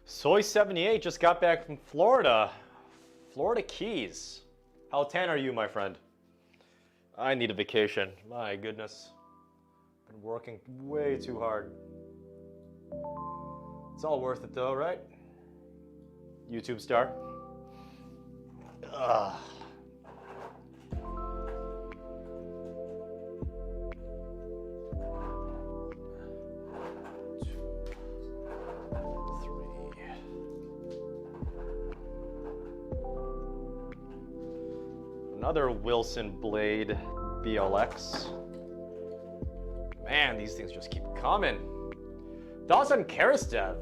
Soy78 just got back from Florida. Florida Keys. How tan are you, my friend? I need a vacation. My goodness. Been working way too hard. It's all worth it though, right? YouTube star. Ugh. Another Wilson Blade BLX. Man, these things just keep coming. Thoughts on Karasev?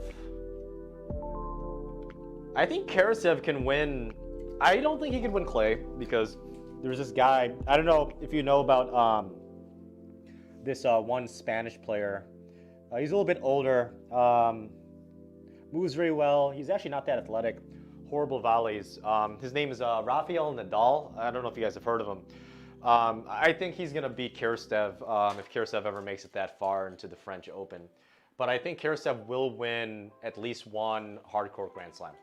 I think Karasev can win. I don't think he can win clay because there's this guy. I don't know if you know about this one Spanish player. He's a little bit older. Moves very well. He's actually not that athletic. Horrible volleys. His name is Rafael Nadal. I don't know if you guys have heard of him. I think he's going to beat Karasev if Karasev ever makes it that far into the French Open. But I think Karasev will win at least one hardcourt Grand Slam,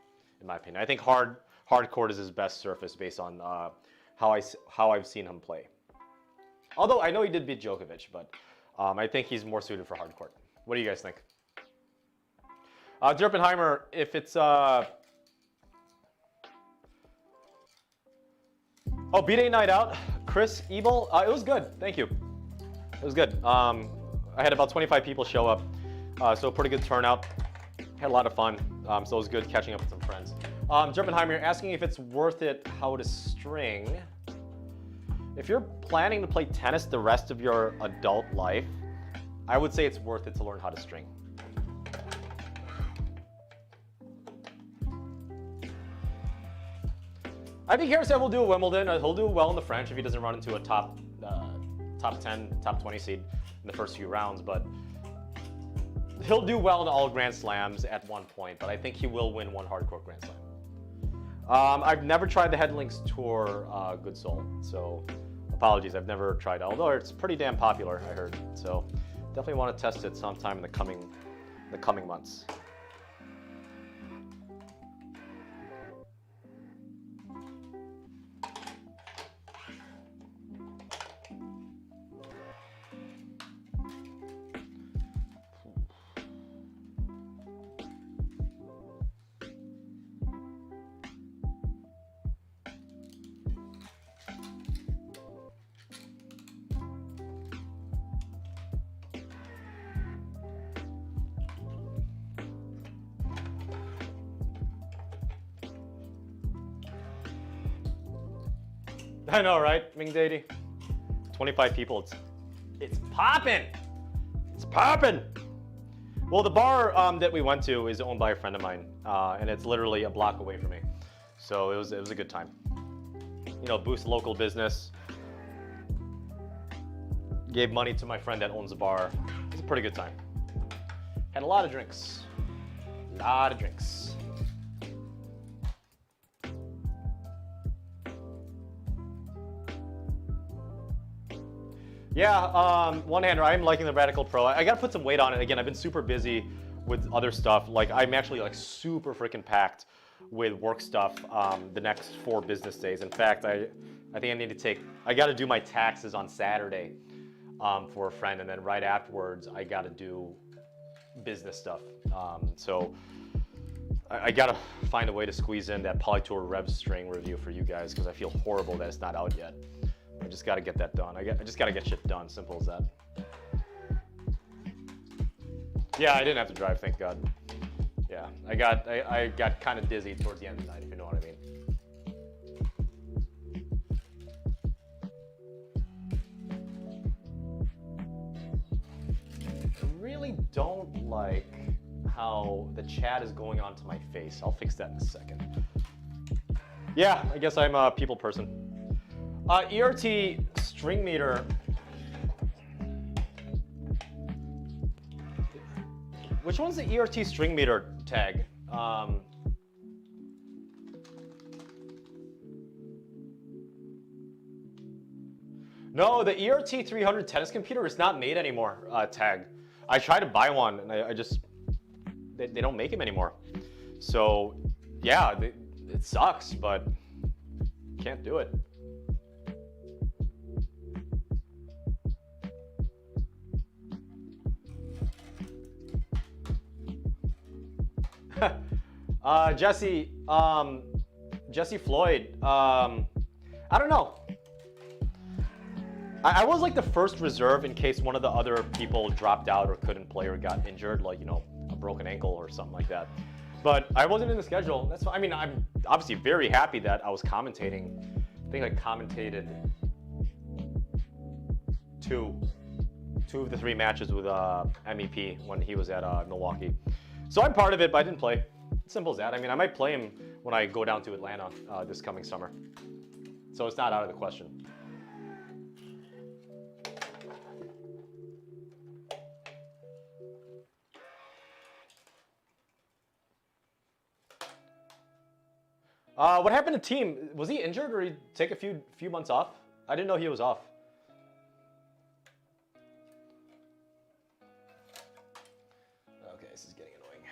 in my opinion. I think hardcourt is his best surface based on how I've seen him play. Although I know he did beat Djokovic, but I think he's more suited for hardcourt. What do you guys think? Derpenheimer, if it's... Oh, B-Day night out, Chris Ebel. It was good, thank you. It was good. I had about 25 people show up, so a pretty good turnout. Had a lot of fun, so it was good catching up with some friends. Derpenheimer, you're asking if it's worth it how to string. If you're planning to play tennis the rest of your adult life, I would say it's worth it to learn how to string. I think Karasev will do at Wimbledon. He'll do well in the French if he doesn't run into a top 10, top 20 seed in the first few rounds. But he'll do well in all Grand Slams at one point. But I think he will win one hardcourt Grand Slam. I've never tried the Headlinks Tour Good Soul, so apologies. I've never tried it, although it's pretty damn popular, I heard. So definitely want to test it sometime in the coming months. I know, right, Ming Daddy? 25 people, it's popping! It's popping! Well, the bar that we went to is owned by a friend of mine, and it's literally a block away from me. So it was a good time. You know, boost local business. Gave money to my friend that owns the bar. It was a pretty good time. Had a lot of drinks. A lot of drinks. Yeah, one-hander, I'm liking the Radical Pro. I gotta put some weight on it. Again, I've been super busy with other stuff. Like, I'm actually like super freaking packed with work stuff the next 4 business days. In fact, I think I need to I gotta do my taxes on Saturday for a friend, and then right afterwards, I gotta do business stuff. So I gotta find a way to squeeze in that Polytour Rev string review for you guys, because I feel horrible that it's not out yet. I just got to get that done. I just got to get shit done. Simple as that. Yeah, I didn't have to drive, thank God. Yeah, I got kind of dizzy towards the end of the night, if you know what I mean. I really don't like how the chat is going onto my face. I'll fix that in a second. Yeah, I guess I'm a people person. ERT string meter. Which one's the ERT string meter tag? No, the ERT 300 tennis computer is not made anymore, tag. I tried to buy one and I just, they don't make them anymore. So yeah, it sucks, but can't do it. Jesse Floyd. I don't know. I was like the first reserve in case one of the other people dropped out or couldn't play or got injured, like, you know, a broken ankle or something like that. But I wasn't in the schedule. That's fine. I mean, I'm obviously very happy that I was commentating. I think I commentated two of the 3 matches with MEP when he was at Milwaukee. So I'm part of it, but I didn't play. Simple as that. I mean, I might play him when I go down to Atlanta this coming summer. So it's not out of the question. What happened to Team? Was he injured or did he take a few months off? I didn't know he was off. Okay, this is getting annoying.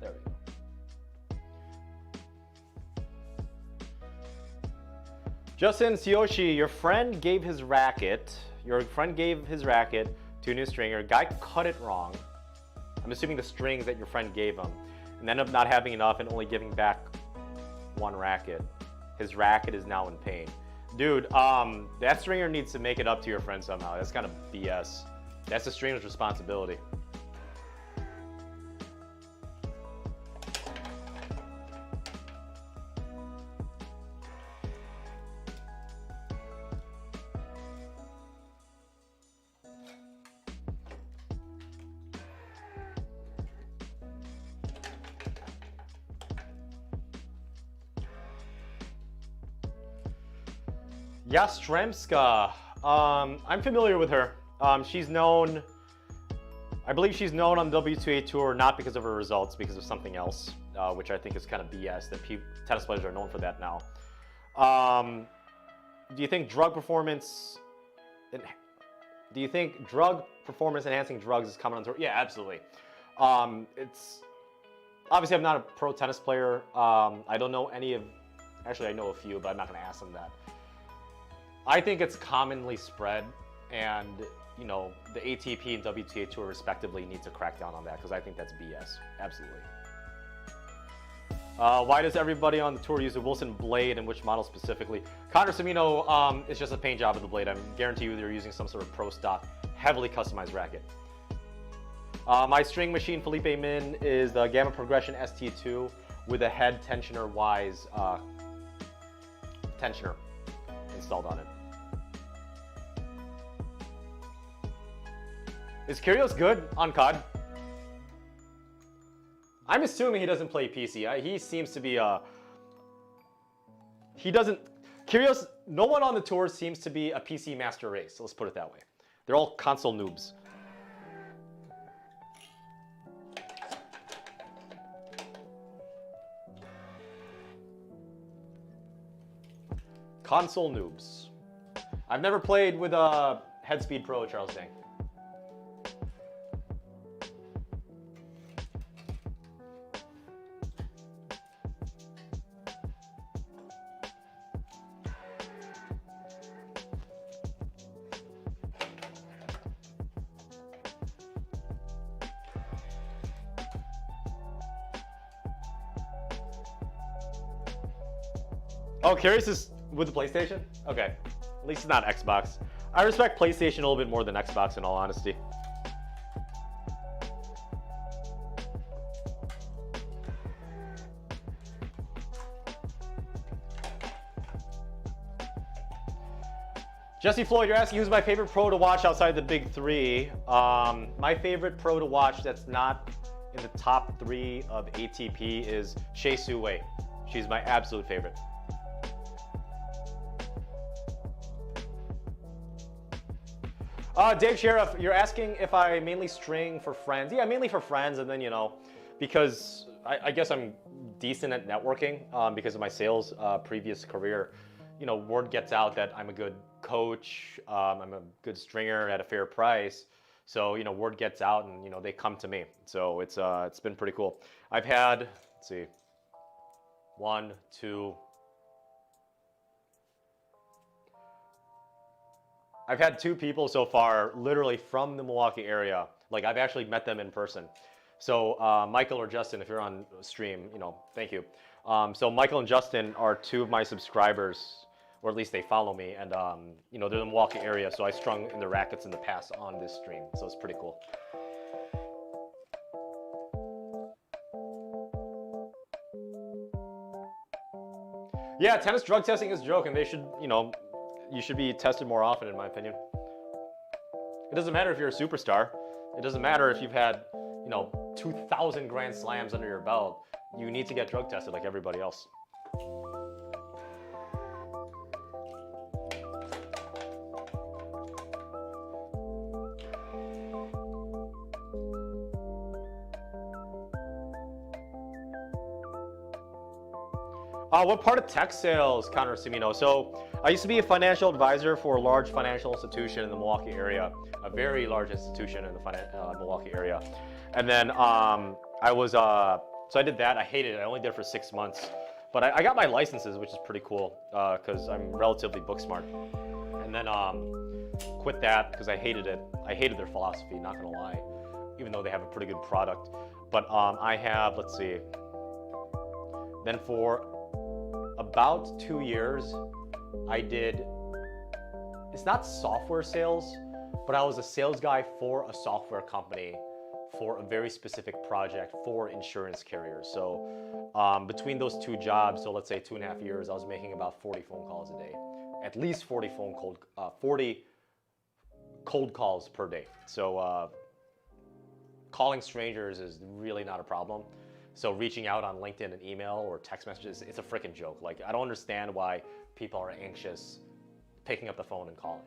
There we go. Justin Sioshi, your friend gave his racket to a new stringer. Guy cut it wrong. I'm assuming the strings that your friend gave him, and ended up not having enough and only giving back 1 racket. His racket is now in pain. Dude, that stringer needs to make it up to your friend somehow. That's kind of BS. That's the stringer's responsibility. Yastremska. I'm familiar with her. She's known, I believe she's known on the WTA Tour not because of her results, because of something else, which I think is kind of BS, that tennis players are known for that now. Do you think drug performance enhancing drugs is common on tour? Yeah, absolutely. It's obviously, I'm not a pro tennis player. I don't know any of, actually I know a few, but I'm not going to ask them that. I think it's commonly spread, and you know, the ATP and WTA Tour respectively need to crack down on that, because I think that's BS. Absolutely. Why does everybody on the tour use a Wilson blade, and which model specifically? Connor Semino, it's just a paint job of the blade. I guarantee you they're using some sort of pro stock, heavily customized racket. My string machine, Felipe Min, is the Gamma Progression ST2 with a head tensioner Wise tensioner installed on it. Is Kyrgios good on COD? I'm assuming he doesn't play PC. He seems to be Kyrgios, no one on the tour seems to be a PC master race, so let's put it that way. They're all console noobs. Console noobs. I've never played with a Headspeed Pro, Charles Dang. Oh, Curious is with the PlayStation? Okay. At least it's not Xbox. I respect PlayStation a little bit more than Xbox, in all honesty. Jesse Floyd, you're asking who's my favorite pro to watch outside the big 3. My favorite pro to watch that's not in the top 3 of ATP is Shea Su Wei. She's my absolute favorite. Dave Sheriff, you're asking if I mainly string for friends. Yeah, mainly for friends, and then, you know, because I guess I'm decent at networking because of my sales previous career. You know, word gets out that I'm a good coach, I'm a good stringer at a fair price. So, you know, word gets out and, you know, they come to me. So it's been pretty cool. I've had, let's see, 1, 2, I've had 2 people so far, literally from the Milwaukee area. Like, I've actually met them in person. So Michael or Justin, if you're on stream, you know, thank you. So Michael and Justin are 2 of my subscribers, or at least they follow me, and you know, they're in the Milwaukee area. So I strung in the rackets in the past on this stream. So it's pretty cool. Yeah, tennis drug testing is a joke, and they should, you know, you should be tested more often, in my opinion. It doesn't matter if you're a superstar. It doesn't matter if you've had, you know, 2,000 Grand Slams under your belt. You need to get drug tested like everybody else. What part of tech sales, Connor Cimino? So I used to be a financial advisor for a large financial institution in the Milwaukee area, a very large institution in the Milwaukee area. And then I was, so I did that. I hated it. I only did it for 6 months. But I got my licenses, which is pretty cool because I'm relatively book smart. And then quit that because I hated it. I hated their philosophy, not gonna lie, even though they have a pretty good product. But I have, let's see, then for about 2 years, I did, it's not software sales, but I was a sales guy for a software company for a very specific project for insurance carriers. So between those 2 jobs, so let's say 2.5 years, I was making about 40 phone calls a day, at least 40 cold calls per day. So calling strangers is really not a problem. So reaching out on LinkedIn and email or text messages, it's a freaking joke. Like, I don't understand why people are anxious picking up the phone and calling.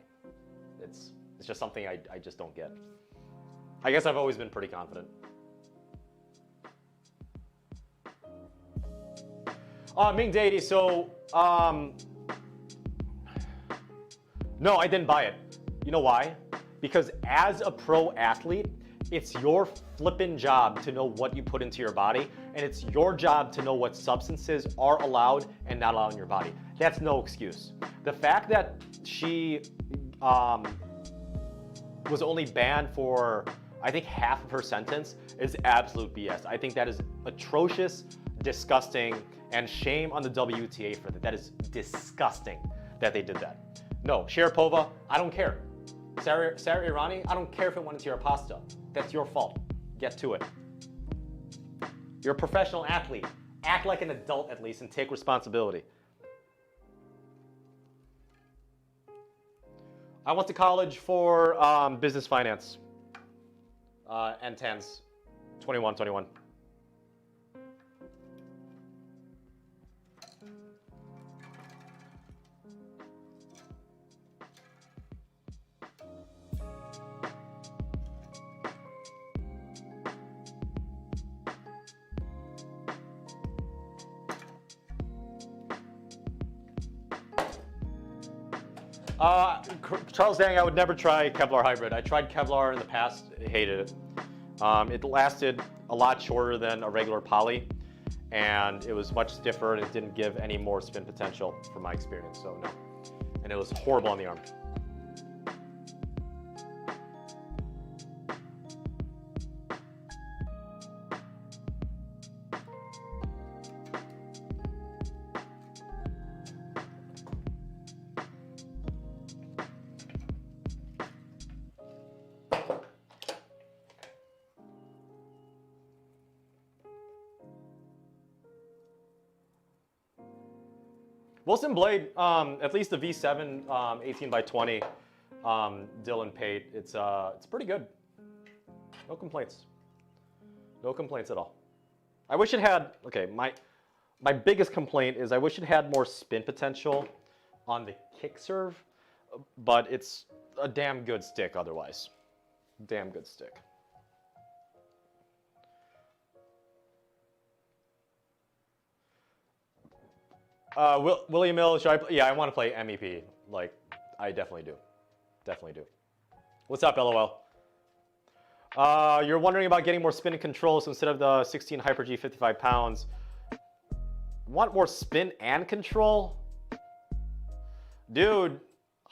It's just something I just don't get. I guess I've always been pretty confident. Ming Deity, so, no, I didn't buy it. You know why? Because as a pro athlete, it's your flippin' job to know what you put into your body, and it's your job to know what substances are allowed and not allowed in your body. That's no excuse. The fact that she was only banned for, I think, half of her sentence is absolute BS. I think that is atrocious, disgusting, and shame on the WTA for that. That is disgusting that they did that. No, Sharapova, I don't care. Sarah Irani, I don't care if it went into your pasta. That's your fault. Get to it. You're a professional athlete. Act like an adult at least and take responsibility. I went to college for business finance. NTANS 21. Charles Dang, I would never try Kevlar Hybrid. I tried Kevlar in the past, hated it. It lasted a lot shorter than a regular poly, and it was much stiffer, and it didn't give any more spin potential from my experience, so no. And it was horrible on the arm. Wilson Blade, at least the V7 18x20 Dylan Pate, it's pretty good. No complaints. No complaints at all. I wish it had, okay, My biggest complaint is I wish it had more spin potential on the kick serve, but it's a damn good stick otherwise. Damn good stick. William Mill, should I play? Yeah, I want to play MEP. Like, I definitely do. Definitely do. What's up, LOL? You're wondering about getting more spin and control, so instead of the 16 Hyper G 55 pounds, want more spin and control? Dude,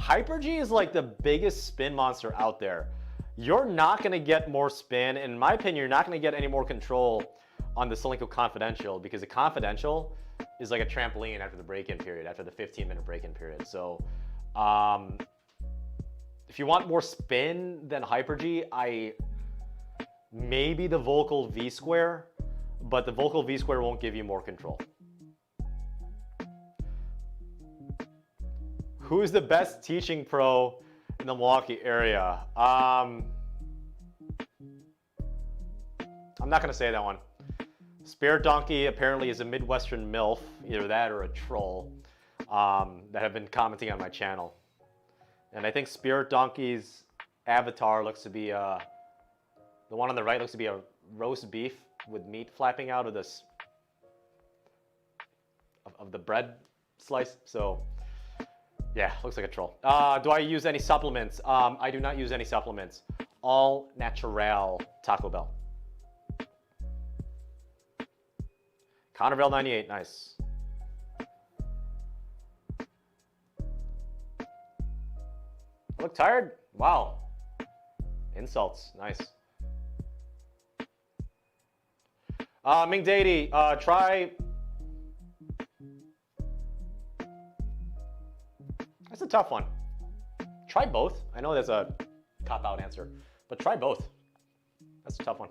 Hyper G is like the biggest spin monster out there. You're not going to get more spin. In my opinion, you're not going to get any more control on the Solinco Confidential, because the Confidential is like a trampoline after the break-in period, after the 15-minute break-in period. So if you want more spin than Hyper G, maybe the Vocal V Square, but the Vocal V Square won't give you more control. Who's the best teaching pro in the Milwaukee area? I'm not gonna say that one. Spirit Donkey apparently is a Midwestern MILF, either that or a troll, that have been commenting on my channel. And I think Spirit Donkey's avatar looks to be the one on the right looks to be a roast beef with meat flapping out of this of the bread slice. So yeah, looks like a troll. Do I use any supplements? I do not use any supplements. All natural Taco Bell. Connorville 98, nice. Look tired? Wow. Insults, nice. Ming Deity, try. That's a tough one. Try both. I know that's a cop-out answer, but try both. That's a tough one.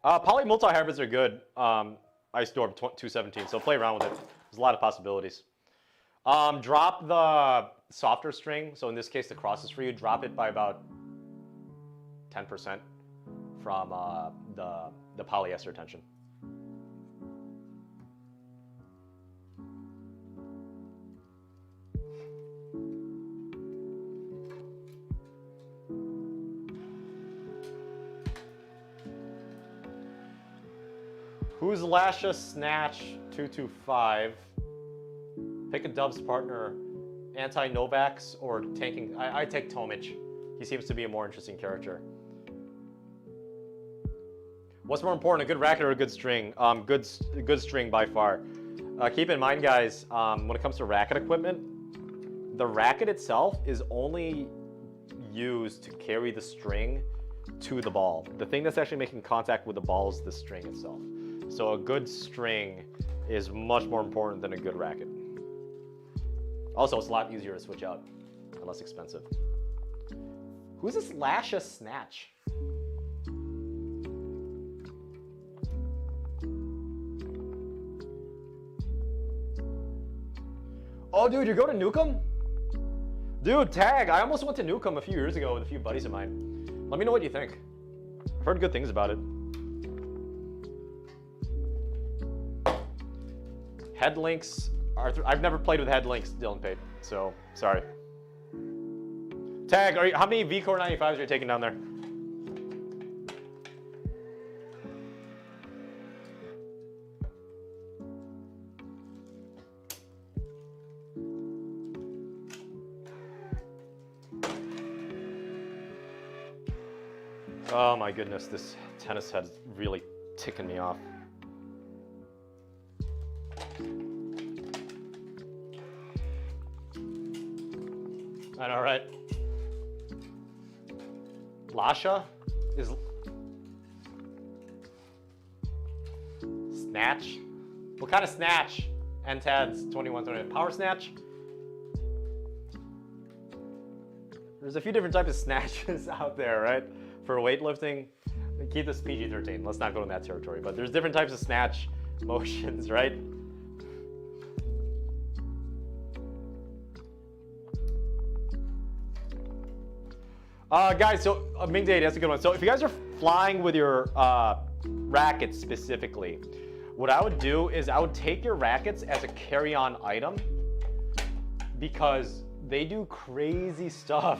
Poly multi-hybrids are good. I stored 217, so play around with it. There's a lot of possibilities. Drop the softer string, so in this case the crosses for you, drop it by about 10% from the polyester tension. Who's Lasha Snatch 225? Pick a Dubs partner, anti-Novaks or tanking. I take Tomic. He seems to be a more interesting character. What's more important, a good racket or a good string? Good string by far. Keep in mind, guys, when it comes to racket equipment, the racket itself is only used to carry the string to the ball. The thing that's actually making contact with the ball is the string itself. So a good string is much more important than a good racket. Also, it's a lot easier to switch out and less expensive. Who's this Lasha Snatch? Oh, dude, you're going to Newcomb? Dude, tag. I almost went to Newcomb a few years ago with a few buddies of mine. Let me know what you think. I've heard good things about it. Head links are I've never played with head links, Dylan Pate, so sorry. Tag, how many VCore 95s are you taking down there? Oh my goodness, this tennis head's really ticking me off. I know, right? Lasha is snatch. What kind of snatch? NTAD's 2120 power snatch. There's a few different types of snatches out there, right? For weightlifting, Keep this PG-13. Let's not go in that territory. But there's different types of snatch motions, right? Guys, so Ming Day, that's a good one. So if you guys are flying with your rackets specifically, what I would do is I would take your rackets as a carry-on item because they do crazy stuff.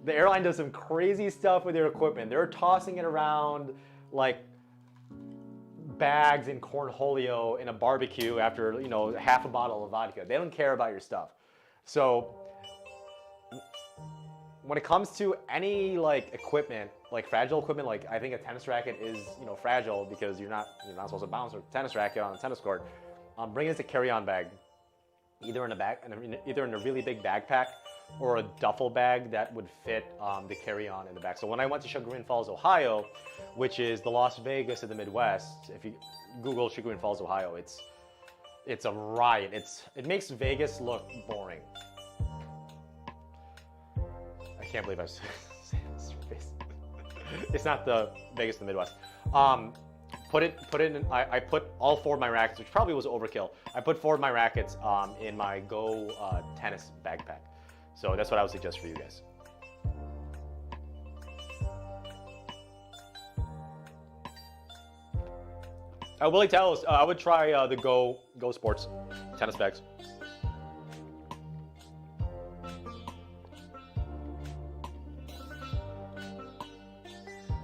The airline does some crazy stuff with their equipment. They're tossing it around like bags in cornholio in a barbecue after, you know, half a bottle of vodka. They don't care about your stuff. So when it comes to any like equipment, like fragile equipment, like I think a tennis racket is, you know, fragile because you're not supposed to bounce a tennis racket on a tennis court. Bring it as a carry-on bag, either in a really big backpack or a duffel bag that would fit the carry-on in the back. So when I went to Chagrin Falls, Ohio, which is the Las Vegas of the Midwest, if you Google Chagrin Falls, Ohio, it's a riot. It makes Vegas look boring. I can't believe I was saying this. It's not the Vegas of the Midwest. Put it in. I put all 4 of my rackets, which probably was overkill. I put 4 of my rackets in my Go tennis backpack. So that's what I would suggest for you guys. Willie Talos, I would try the Go Sports tennis bags.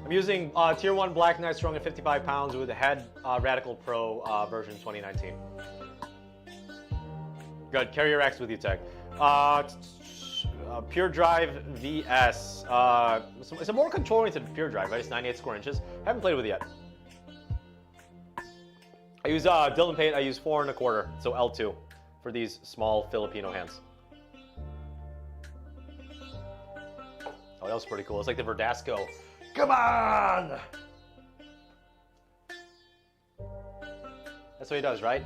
I'm using Tier 1 Black Knight Strong at 55 pounds with the Head Radical Pro version 2019. Good. Carry your racks with you, Tech. Pure Drive VS. It's a more control-oriented Pure Drive, right? It's 98 square inches. Haven't played with it yet. I use Dylan Paint. I use 4 1/4, so L2 for these small Filipino hands. Oh, that was pretty cool. It's like the Verdasco. Come on! That's what he does, right?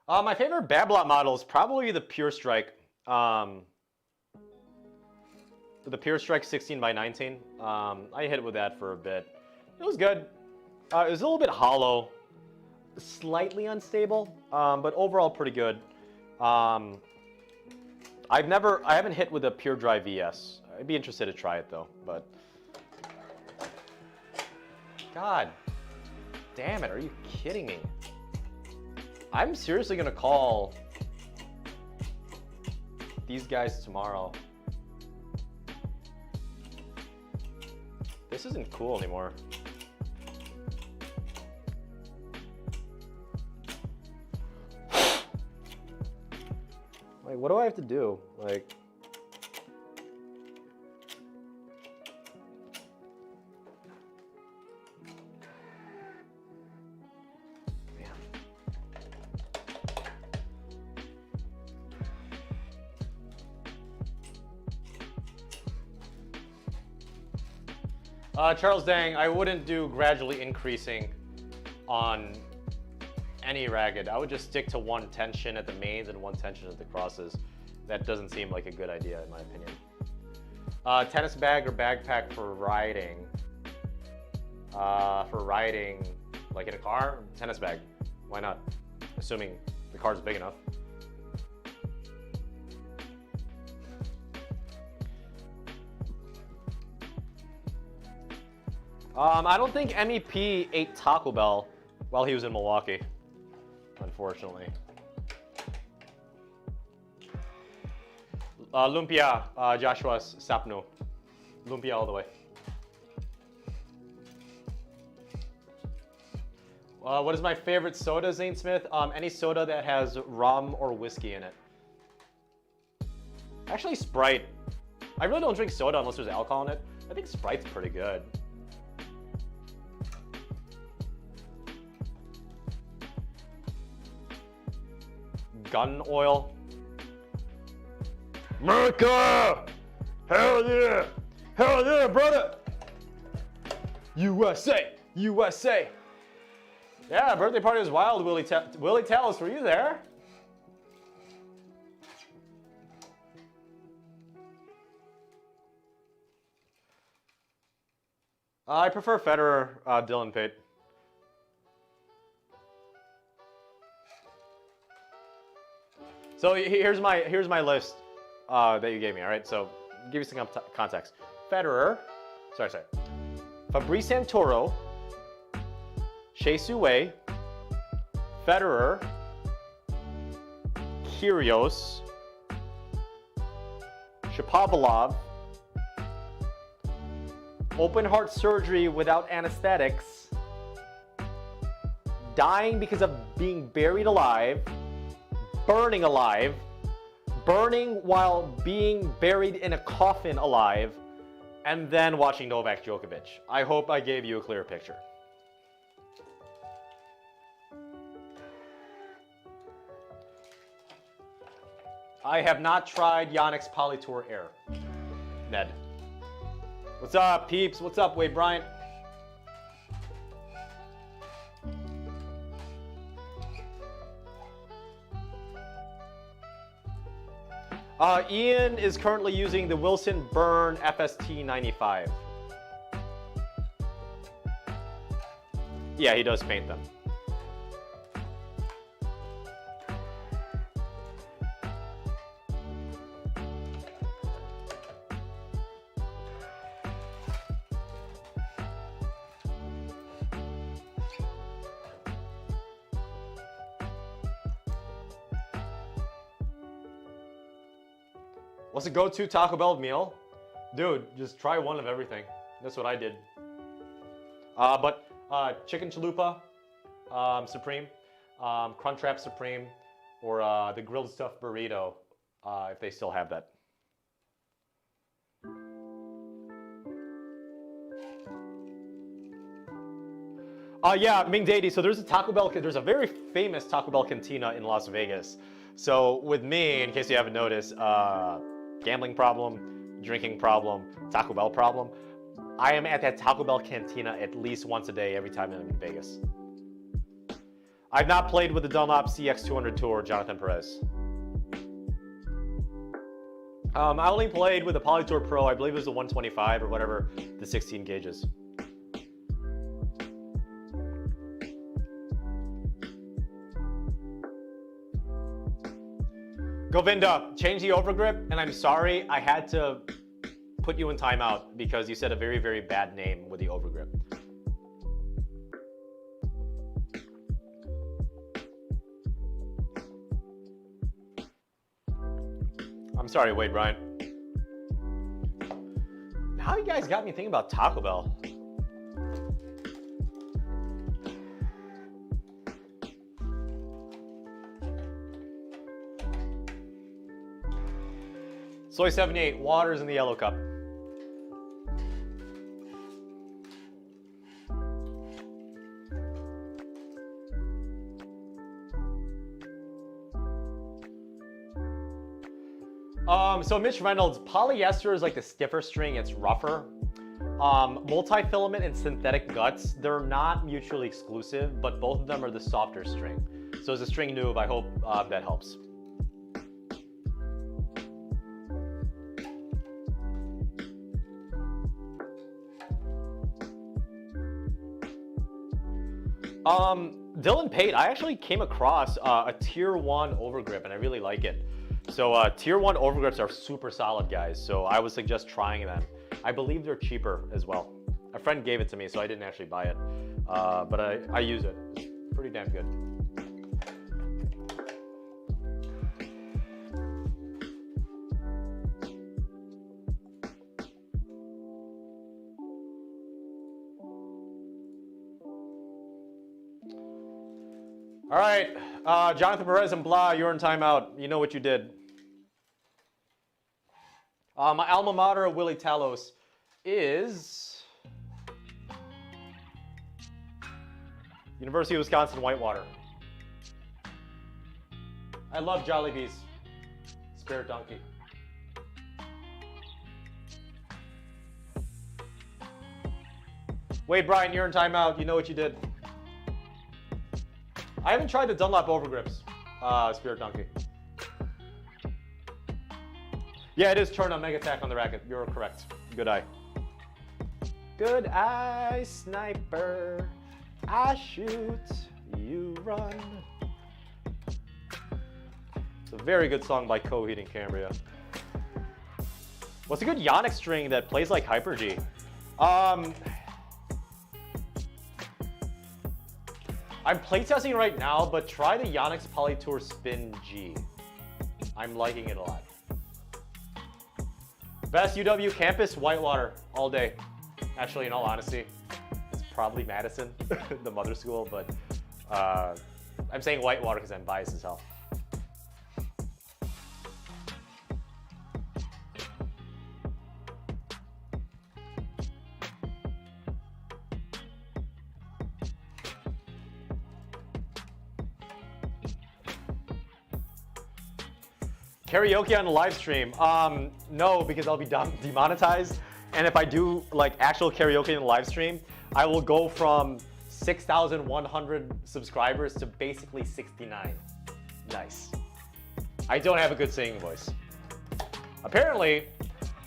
My favorite Babolat model is probably the Pure Strike. The Pure Strike 16x19. I hit it with that for a bit. It was good. It was a little bit hollow, slightly unstable, but overall pretty good. I haven't hit with a Pure Drive VS. I'd be interested to try it though, but God damn it, are you kidding me? I'm seriously gonna call these guys tomorrow. This isn't cool anymore. Like, what do I have to do? Like, Charles Dang, I wouldn't do gradually increasing on any racket. I would just stick to 1 tension at the mains and 1 tension at the crosses. That doesn't seem like a good idea in my opinion. Tennis bag or backpack for riding? Like in a car, tennis bag. Why not? Assuming the car's big enough. I don't think MEP ate Taco Bell while he was in Milwaukee, unfortunately. Lumpia, Joshua's Sapno. Lumpia all the way. What is my favorite soda, Zane Smith? Any soda that has rum or whiskey in it. Actually, Sprite. I really don't drink soda unless there's alcohol in it. I think Sprite's pretty good. Gun oil. America! Hell yeah! Hell yeah, brother! USA, USA. Yeah, birthday party was wild, Willie Talos, were you there? I prefer Federer, Dylan Pate. So here's my list that you gave me. All right, so give you some context. Federer, sorry, Fabrice Santoro, Shea Suwei, Federer, Kyrgios, Shapovalov, open heart surgery without anesthetics, dying because of being buried alive, burning alive, burning while being buried in a coffin alive, and then watching Novak Djokovic. I hope I gave you a clear picture. I have not tried Yannick's Polytour Air. Ned. What's up, peeps? What's up, Wade Bryant? Ian is currently using the Wilson Burn FST 95. Yeah, he does paint them. What's a go-to Taco Bell meal? Dude, just try one of everything. That's what I did. But chicken chalupa Supreme, Crunchwrap Supreme, or the grilled stuffed burrito, if they still have that. Yeah, Ming Dady. So there's a Taco Bell. There's a very famous Taco Bell cantina in Las Vegas. So with me, in case you haven't noticed, gambling problem, drinking problem, Taco Bell problem, I am at that Taco Bell cantina at least once a day every time I'm in Vegas. I've not played with the Dunlop CX200 Tour, Jonathan Perez. I only played with the Polytour Pro, I believe it was the 125 or whatever, the 16 gauges. Govinda, change the overgrip, and I'm sorry I had to put you in timeout because you said a very, very bad name with the overgrip. I'm sorry, Wade Bryant. Now you guys got me thinking about Taco Bell. Soy 78, water's in the yellow cup. So Mitch Reynolds, polyester is like the stiffer string, it's rougher. Multi-filament and synthetic guts, they're not mutually exclusive, but both of them are the softer string. So as a string noob, I hope that helps. Dylan Pate, I actually came across a tier 1 overgrip and I really like it. So tier 1 overgrips are super solid, guys. So I would suggest trying them. I believe they're cheaper as well. A friend gave it to me, so I didn't actually buy it. But I use it. It's pretty damn good. All right, Jonathan Perez and Blah, you're in timeout. You know what you did. My alma mater of Willie Talos is University of Wisconsin Whitewater. I love Jollibee's Spirit Donkey. Wait, Brian, you're in timeout. You know what you did. I haven't tried the Dunlop overgrips, Spirit Donkey. Yeah, it is turn on Mega Attack on the racket. You're correct. Good eye. Good eye, sniper. I shoot, you run. It's a very good song by Coheed and Cambria. What's a good Yannick string that plays like Hyper G? I'm playtesting right now, but try the Yannick's Polytour Spin G. I'm liking it a lot. Best UW campus, Whitewater, all day. Actually, in all honesty, it's probably Madison, the mother school, but I'm saying Whitewater because I'm biased as hell. Karaoke on the live stream? No, because I'll be demonetized. And if I do like actual karaoke in the live stream, I will go from 6,100 subscribers to basically 69. Nice. I don't have a good singing voice. Apparently,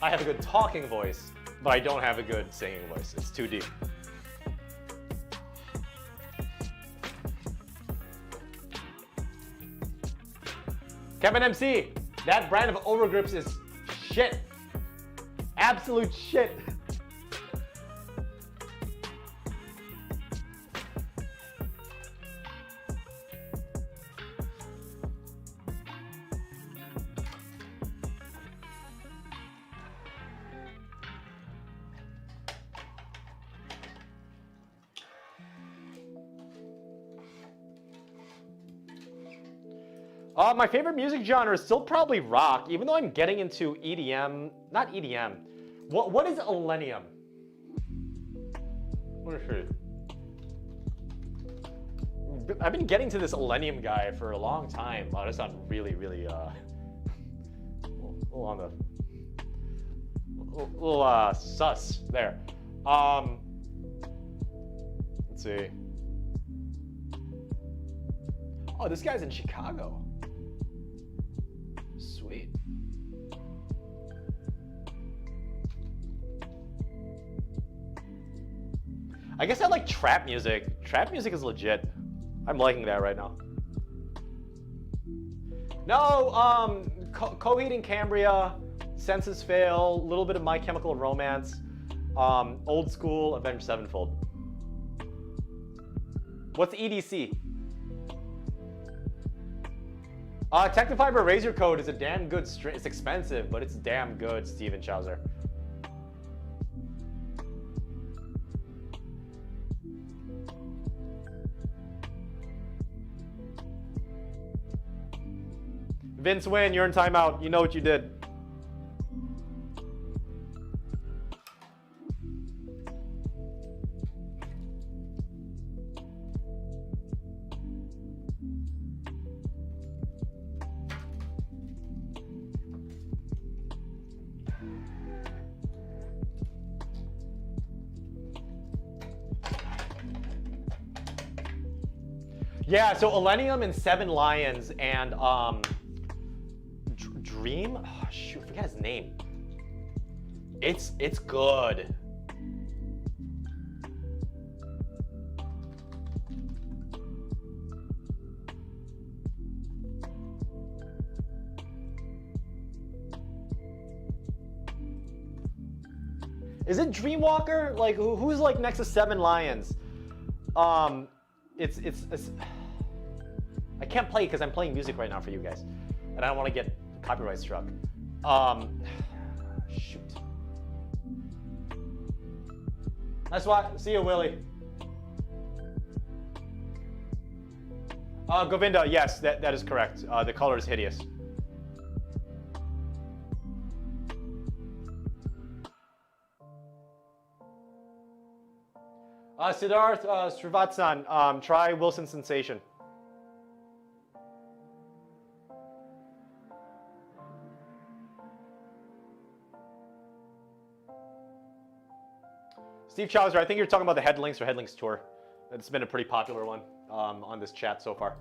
I have a good talking voice, but I don't have a good singing voice. It's too deep. Kevin MC, that brand of overgrips is shit. Absolute shit. My favorite music genre is still probably rock, even though I'm getting into EDM, not EDM. What is Illenium? Let me see. I've been getting to this Illenium guy for a long time. Oh, that sounds really, really, a little on the, little sus there. Let's see. Oh, this guy's in Chicago. Sweet. I guess I like trap music. Trap music is legit. I'm liking that right now. No, Coheed and Cambria, Senses Fail, a little bit of My Chemical Romance, old school Avenged Sevenfold. What's EDC? Technofiber Razor Code is a damn good string. It's expensive, but it's damn good, Steven Chauser. Vince Wynn, you're in timeout. You know what you did. Yeah, so Illenium and Seven Lions and Dream? Oh, shoot, I forget his name. It's good. Is it Dreamwalker? Like who's like next to Seven Lions? It's I can't play because I'm playing music right now for you guys, and I don't want to get copyright struck. Shoot. That's why. See you, Willie. Govinda, yes, that is correct. The color is hideous. Siddharth Srivatsan, try Wilson Sensation. Steve Chowser, I think you're talking about the Headlinks or Headlinks tour. It's been a pretty popular one on this chat so far.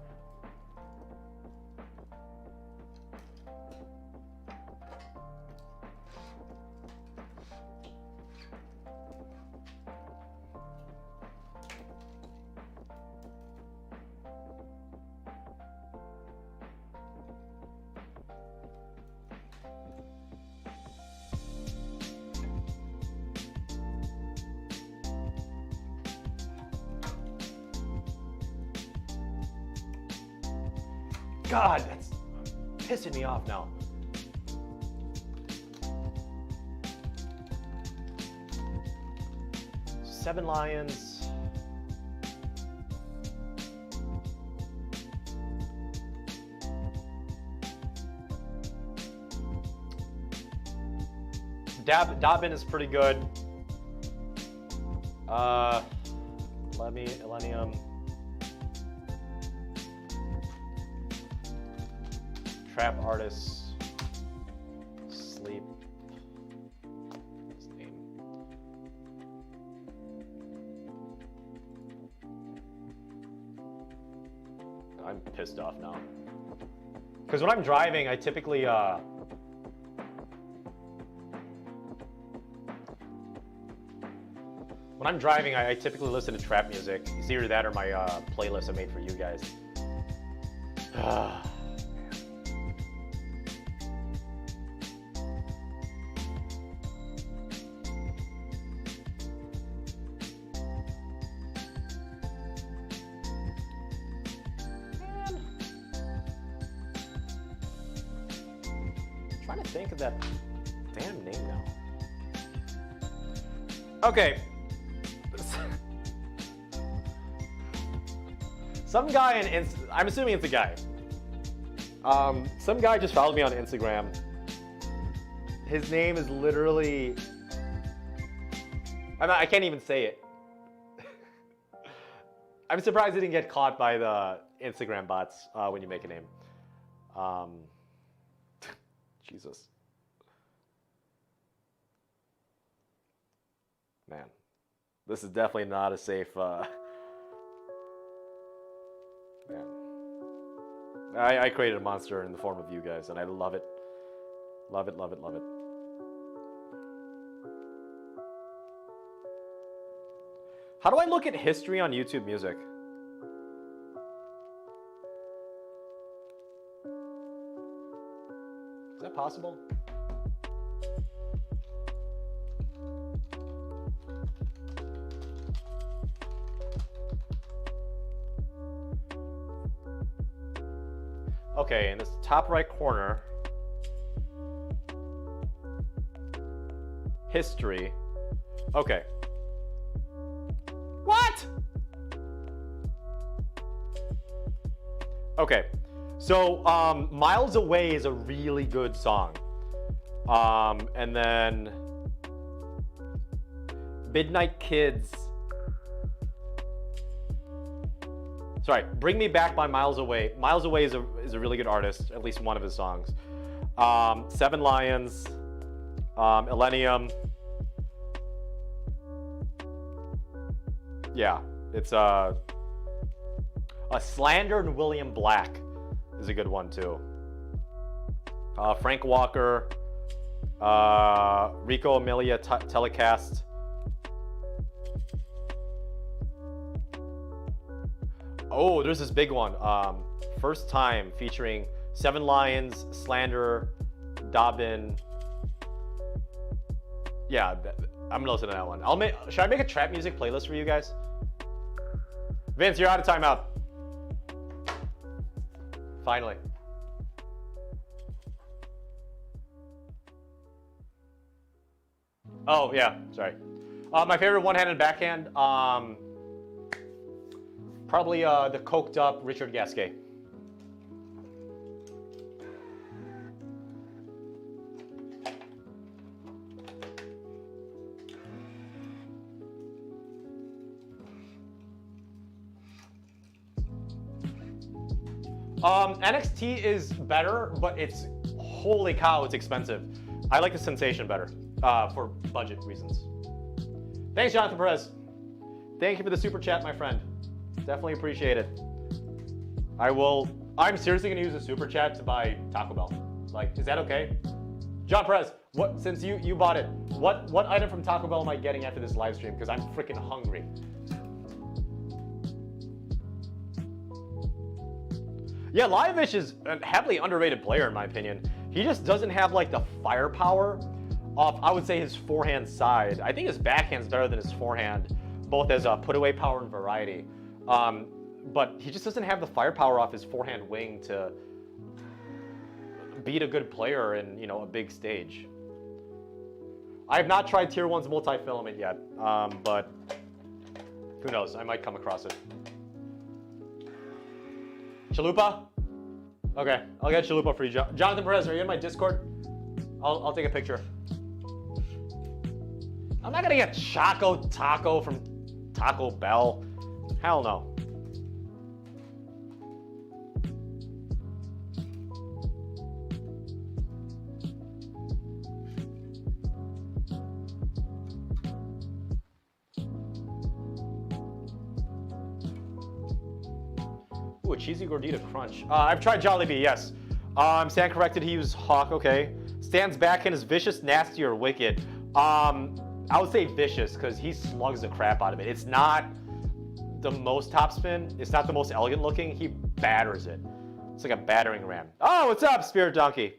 God, that's pissing me off now. Seven Lions. Dobbin is pretty good. Elenium. Trap artists. Sleep. His name. I'm pissed off now. Because when I'm driving, I typically when I'm driving, I typically listen to trap music. It's either that or my playlist I made for you guys. Trying to think of that damn name now. Okay. Some guy in I'm assuming it's a guy. Some guy just followed me on Instagram. His name is literally, I can't even say it. I'm surprised it didn't get caught by the Instagram bots when you make a name. Jesus. Man, this is definitely not a safe, man. I created a monster in the form of you guys, and I love it. Love it, love it, love it. How do I look at history on YouTube Music? Is that possible? Okay, in this top right corner, history. Okay. What? Okay. So, Miles Away is a really good song. And then Midnight Kids. Sorry, Bring Me Back by Miles Away. Miles Away is a really good artist, at least one of his songs. Seven Lions, Elenium. Yeah, it's a Slander and William Black is a good one too. Frank Walker, Rico Amelia Telecast. Oh, there's this big one. First Time featuring Seven Lions, Slander, Dobbin. Yeah, I'm gonna listen to that one. Should I make a trap music playlist for you guys? Vince, you're out of timeout. Finally. Oh yeah, sorry. My favorite one-handed backhand. Probably the coked up Richard Gasquet. NXT is better, but it's, holy cow, it's expensive. I like the Sensation better for budget reasons. Thanks, Jonathan Perez. Thank you for the super chat, my friend. Definitely appreciate it. I'm seriously gonna use a super chat to buy Taco Bell. Like, is that okay? John Perez, since you bought it, what item from Taco Bell am I getting after this live stream? Because I'm freaking hungry. Yeah, Livish is a heavily underrated player in my opinion. He just doesn't have like the firepower of, I would say, his forehand side. I think his backhand's better than his forehand, both as a put away power and variety. But he just doesn't have the firepower off his forehand wing to beat a good player in, you know, a big stage. I have not tried Tier 1's multi-filament yet, but who knows? I might come across it. Chalupa? Okay, I'll get Chalupa for you. Jonathan Perez, are you in my Discord? I'll take a picture. I'm not gonna get Choco Taco from Taco Bell. Hell no. Ooh, a cheesy gordita crunch. I've tried Jollibee, yes. Stand corrected, he used Hawk, okay. Stan's backhand is vicious, nasty, or wicked. I would say vicious, because he slugs the crap out of it. It's not the most topspin. It's not the most elegant looking. He batters it. It's like a battering ram. Oh, what's up, Spirit Donkey?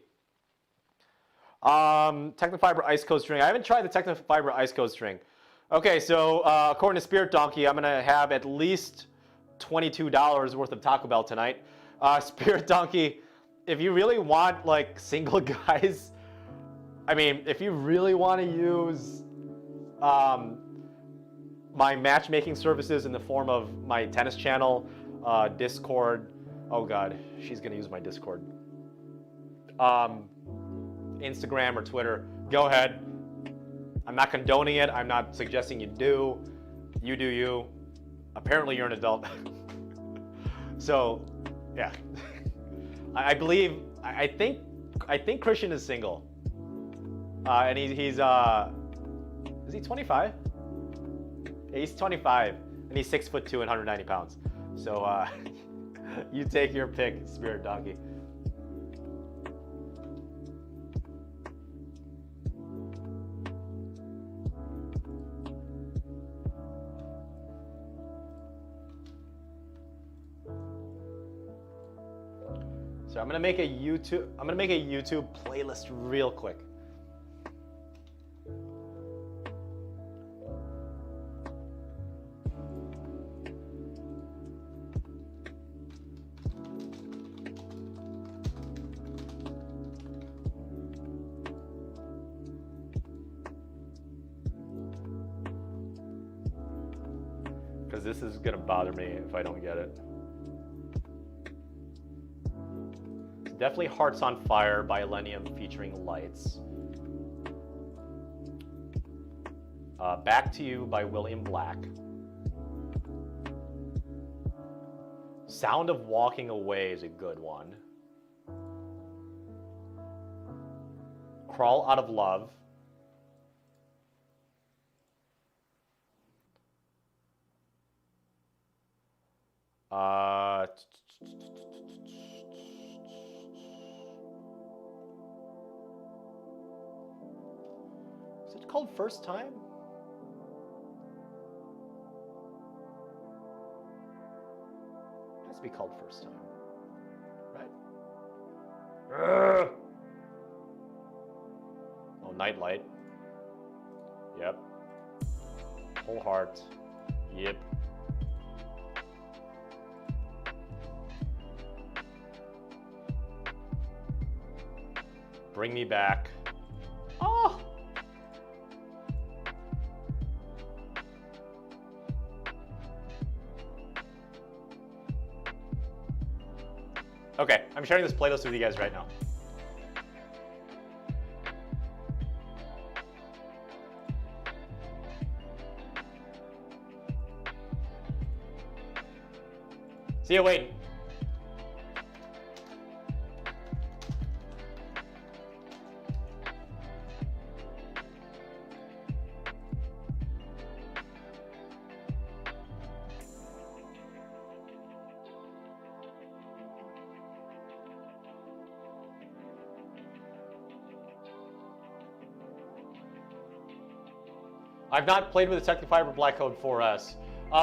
Technofiber Ice Coat String. I haven't tried the Technofiber Ice Coat String. Okay, so according to Spirit Donkey, I'm going to have at least $22 worth of Taco Bell tonight. Spirit Donkey, if you really want like single guys, I mean, if you really want to use my matchmaking services in the form of my tennis channel, Discord. Oh God, she's gonna use my Discord. Instagram or Twitter, go ahead. I'm not condoning it. I'm not suggesting you do. You do you. Apparently you're an adult. So, yeah. I think Christian is single. And he's is he 25? Yeah, he's 25, and he's 6'2" and 190 pounds. So you take your pick, Spirit Donkey. So I'm gonna make a YouTube playlist real quick. Because this is gonna bother me if I don't get it. Definitely Hearts on Fire by Elenium featuring Lights. Back to You by William Black. Sound of Walking Away is a good one. Crawl Out of Love. Is it called First Time? It has to be called First Time, right? Oh, Nightlight. Yep. Whole Heart. Yep. Bring Me Back. Oh! Okay, I'm sharing this playlist with you guys right now. See you waiting. I've not played with the Technifiber Black Code 4S.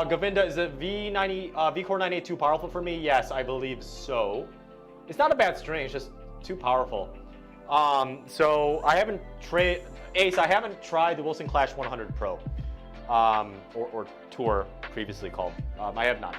Govinda, is the V90 V-Core 982 too powerful for me? Yes, I believe so. It's not a bad string, it's just too powerful. So I haven't I haven't tried the Wilson Clash 100 Pro, or Tour previously called. I have not.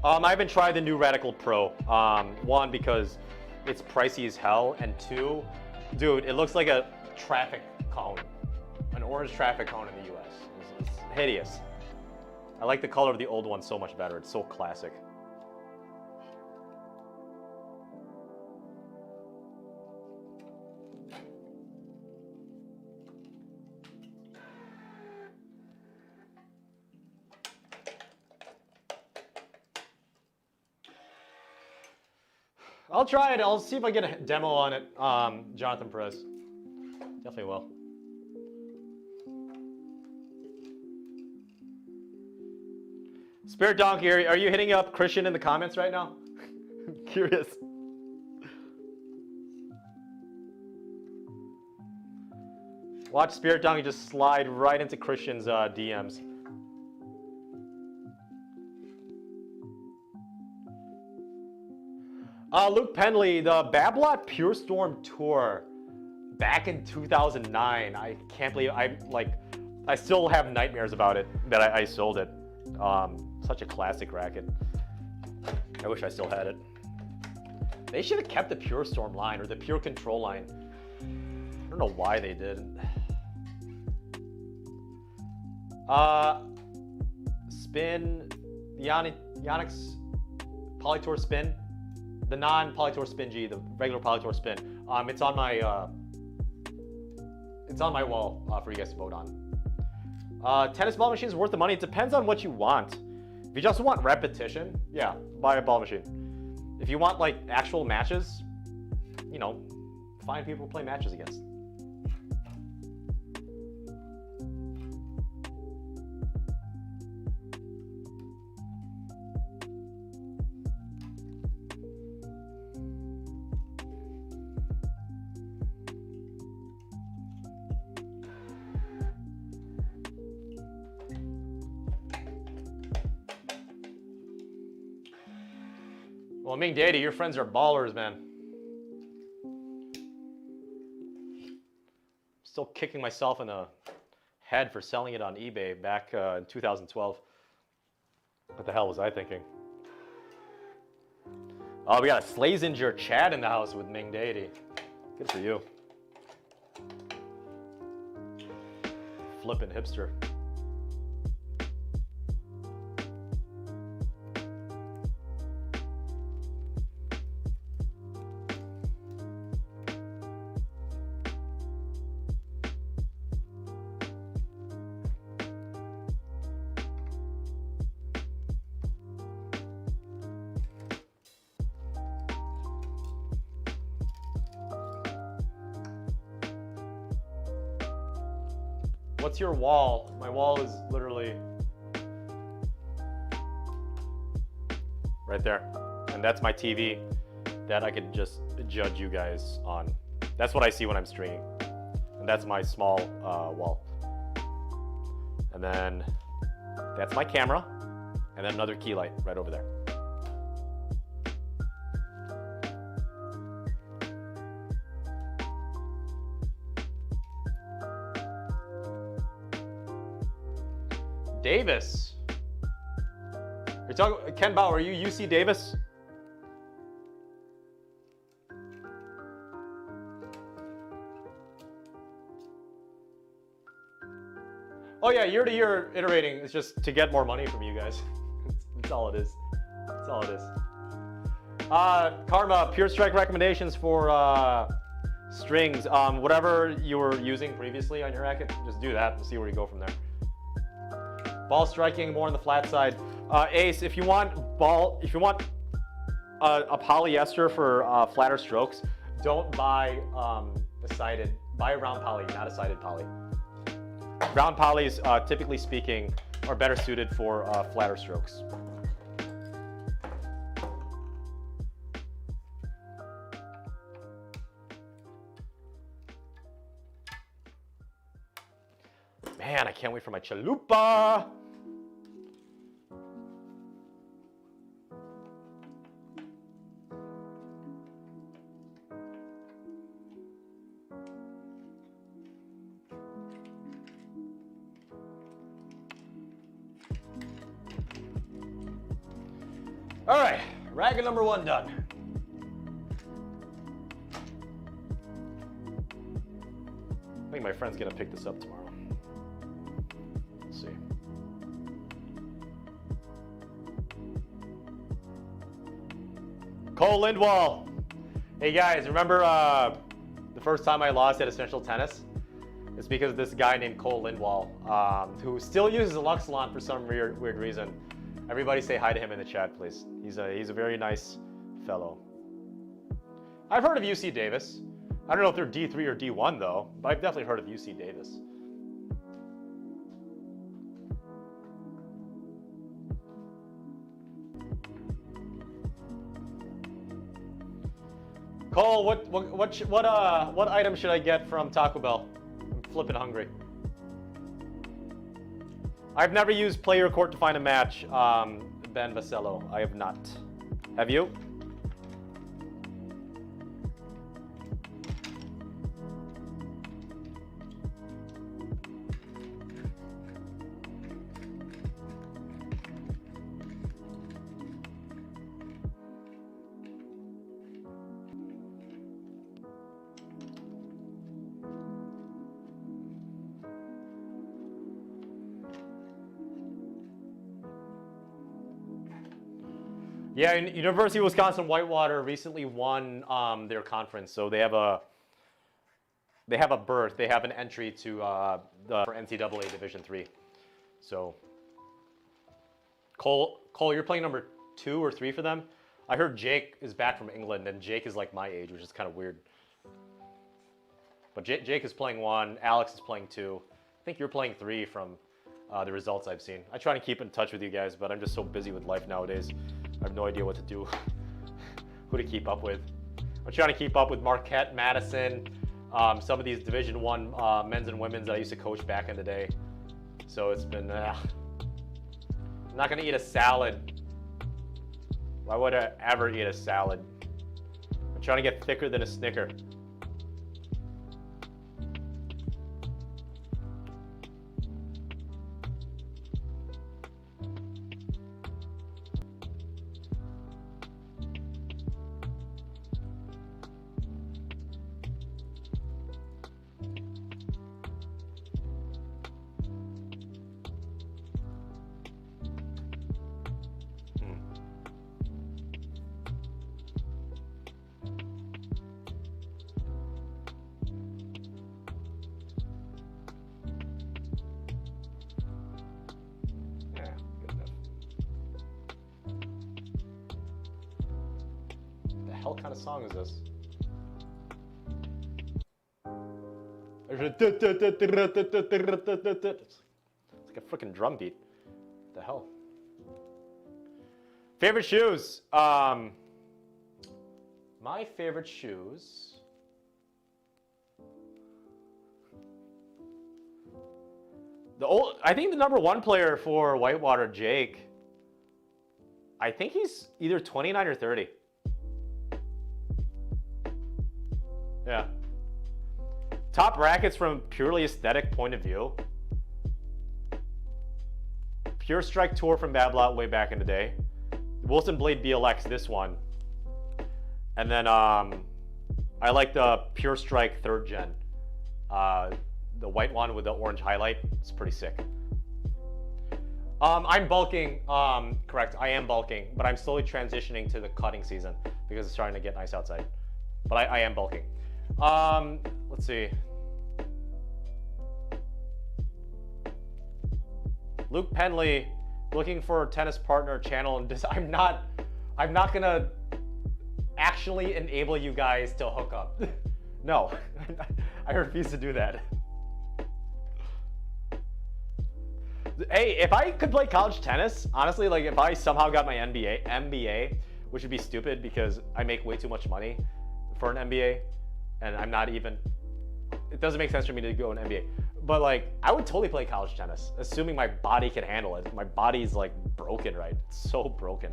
I haven't tried the new Radical Pro. One, because it's pricey as hell, and two, dude, it looks like a traffic cone, an orange traffic cone in the US. It's hideous. I like the color of the old one so much better. It's so classic. I'll try it. I'll see if I get a demo on it, Jonathan Perez. Definitely will. Spirit Donkey, are you hitting up Christian in the comments right now? I'm curious. Watch Spirit Donkey just slide right into Christian's DMs. Luke Penley, the Babolat Pure Storm Tour back in 2009. I can't believe I still have nightmares about it that I sold it. Such a classic racket. I wish I still had it. They should have kept the Pure Storm line or the Pure Control line. I don't know why they didn't. Spin, the Onyx Polytour Spin. The non-Polytour Spin G, the regular Polytour Spin. It's on my wall for you guys to vote on. Tennis ball machine is worth the money. It depends on what you want. If you just want repetition, yeah, buy a ball machine. If you want like actual matches, you know, find people to play matches against. Well, Ming Data, your friends are ballers, man. Still kicking myself in the head for selling it on eBay back in 2012. What the hell was I thinking? Oh, we got a Slazenger Chad in the house with Ming Deity. Good for you. Flippin' hipster. What's your wall? My wall is literally right there. And that's my TV that I could just judge you guys on. That's what I see when I'm streaming. And that's my small wall. And then that's my camera. And then another key light right over there. Davis. You're talking Ken Bauer, are you UC Davis? Oh yeah, year to year iterating is just to get more money from you guys. That's all it is. That's all it is. Karma, Pure Strike recommendations for strings. Whatever you were using previously on your racket, just do that and see where you go from there. Ball striking more on the flat side. Ace, if you want a polyester for flatter strokes, don't buy a sided. Buy a round poly, not a sided poly. Round polys, typically speaking, are better suited for flatter strokes. Man, I can't wait for my chalupa. All right, racket number 1 done. I think my friend's gonna pick this up tomorrow. Let's see. Cole Lindwall. Hey guys, remember the first time I lost at Essential Tennis? It's because of this guy named Cole Lindwall, who still uses a Luxilon for some weird reason. Everybody say hi to him in the chat, please. He's a very nice fellow. I've heard of UC Davis. I don't know if they're D3 or D1 though, but I've definitely heard of UC Davis. Cole, what item should I get from Taco Bell? I'm flipping hungry. I've never used Player Court to find a match, Ben Vasello. I have not. Have you? Yeah, University of Wisconsin-Whitewater recently won their conference, so they have a berth. They have an entry to for NCAA Division III. So, Cole, you're playing number 2 or 3 for them. I heard Jake is back from England, and Jake is like my age, which is kind of weird. But Jake is playing 1. Alex is playing 2. I think you're playing 3 from the results I've seen. I try to keep in touch with you guys, but I'm just so busy with life nowadays. I have no idea what to do, who to keep up with. I'm trying to keep up with Marquette, Madison, some of these Division I men's and women's that I used to coach back in the day. So it's been, I'm not gonna eat a salad. Why would I ever eat a salad? I'm trying to get thicker than a Snicker. What kind of song is this? It's like a freaking drum beat. What the hell? Favorite shoes? My favorite shoes. I think the number 1 player for Whitewater, Jake, I think he's either 29 or 30. Yeah. Top rackets from purely aesthetic point of view. Pure Strike Tour from Babolat way back in the day. Wilson Blade BLX, this one. And then I like the Pure Strike 3rd gen. The white one with the orange highlight. It's pretty sick. I'm bulking, correct, I am bulking, but I'm slowly transitioning to the cutting season because it's starting to get nice outside. But I am bulking. Let's see. Luke Penley, looking for a tennis partner channel, and I'm not gonna actually enable you guys to hook up. No, I refuse to do that. Hey, if I could play college tennis, honestly, like if I somehow got my MBA, which would be stupid because I make way too much money for an MBA, and I'm not even, it doesn't make sense for me to go an MBA. But like, I would totally play college tennis, assuming my body can handle it. My body's like broken, right? It's so broken.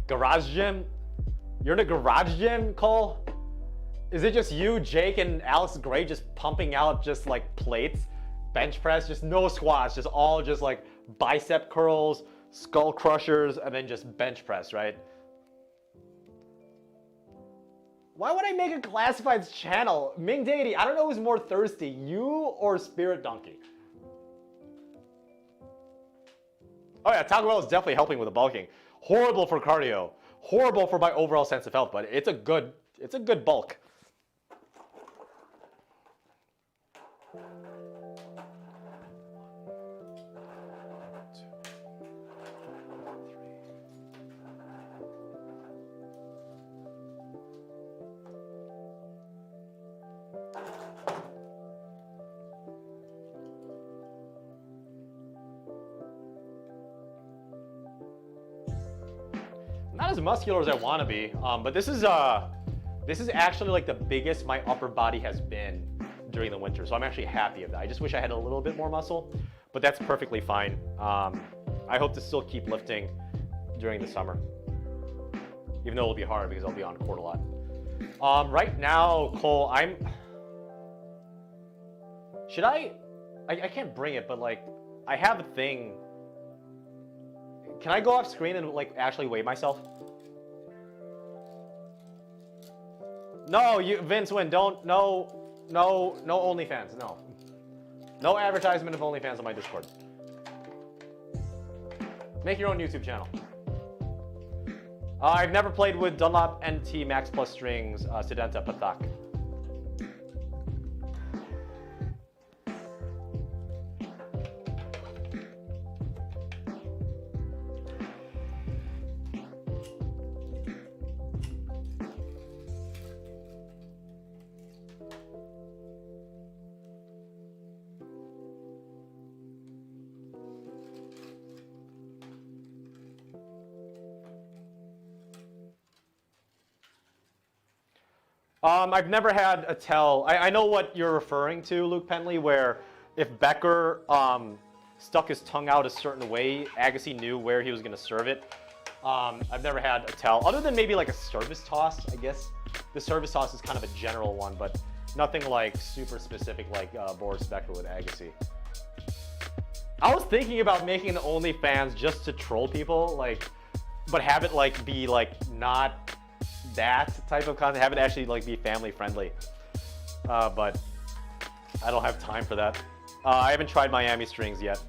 Garage gym? You're in a garage gym, Cole? Is it just you, Jake, and Alex Gray just pumping out just like plates? Bench press, just no squats, just all just like bicep curls, skull crushers, and then just bench press, right? Why would I make a classifieds channel? Ming Deity, I don't know who's more thirsty, you or Spirit Donkey. Oh yeah, Taco Bell is definitely helping with the bulking. Horrible for cardio, horrible for my overall sense of health, but it's a good bulk. Not as muscular as I want to be, but this is actually like the biggest my upper body has been during the winter, so I'm actually happy of that. I just wish I had a little bit more muscle, but that's perfectly fine. I hope to still keep lifting during the summer, even though it'll be hard because I'll be on court a lot. Right now, Cole, I can't bring it, but like I have a thing. Can I go off screen and like actually weigh myself? No, Vince Wynn, don't, no OnlyFans, no. No advertisement of OnlyFans on my Discord. Make your own YouTube channel. I've never played with Dunlop NT Max Plus strings, Sedenta Pathak. I've never had a tell. I know what you're referring to, Luke Penley, where if Becker stuck his tongue out a certain way, Agassi knew where he was going to serve it. I've never had a tell, other than maybe like a service toss, I guess. The service toss is kind of a general one, but nothing like super specific like Boris Becker with Agassi. I was thinking about making an OnlyFans just to troll people, like, but have it like be like not that type of content, have it actually like be family friendly, but I don't have time for that. I haven't tried Miami strings yet,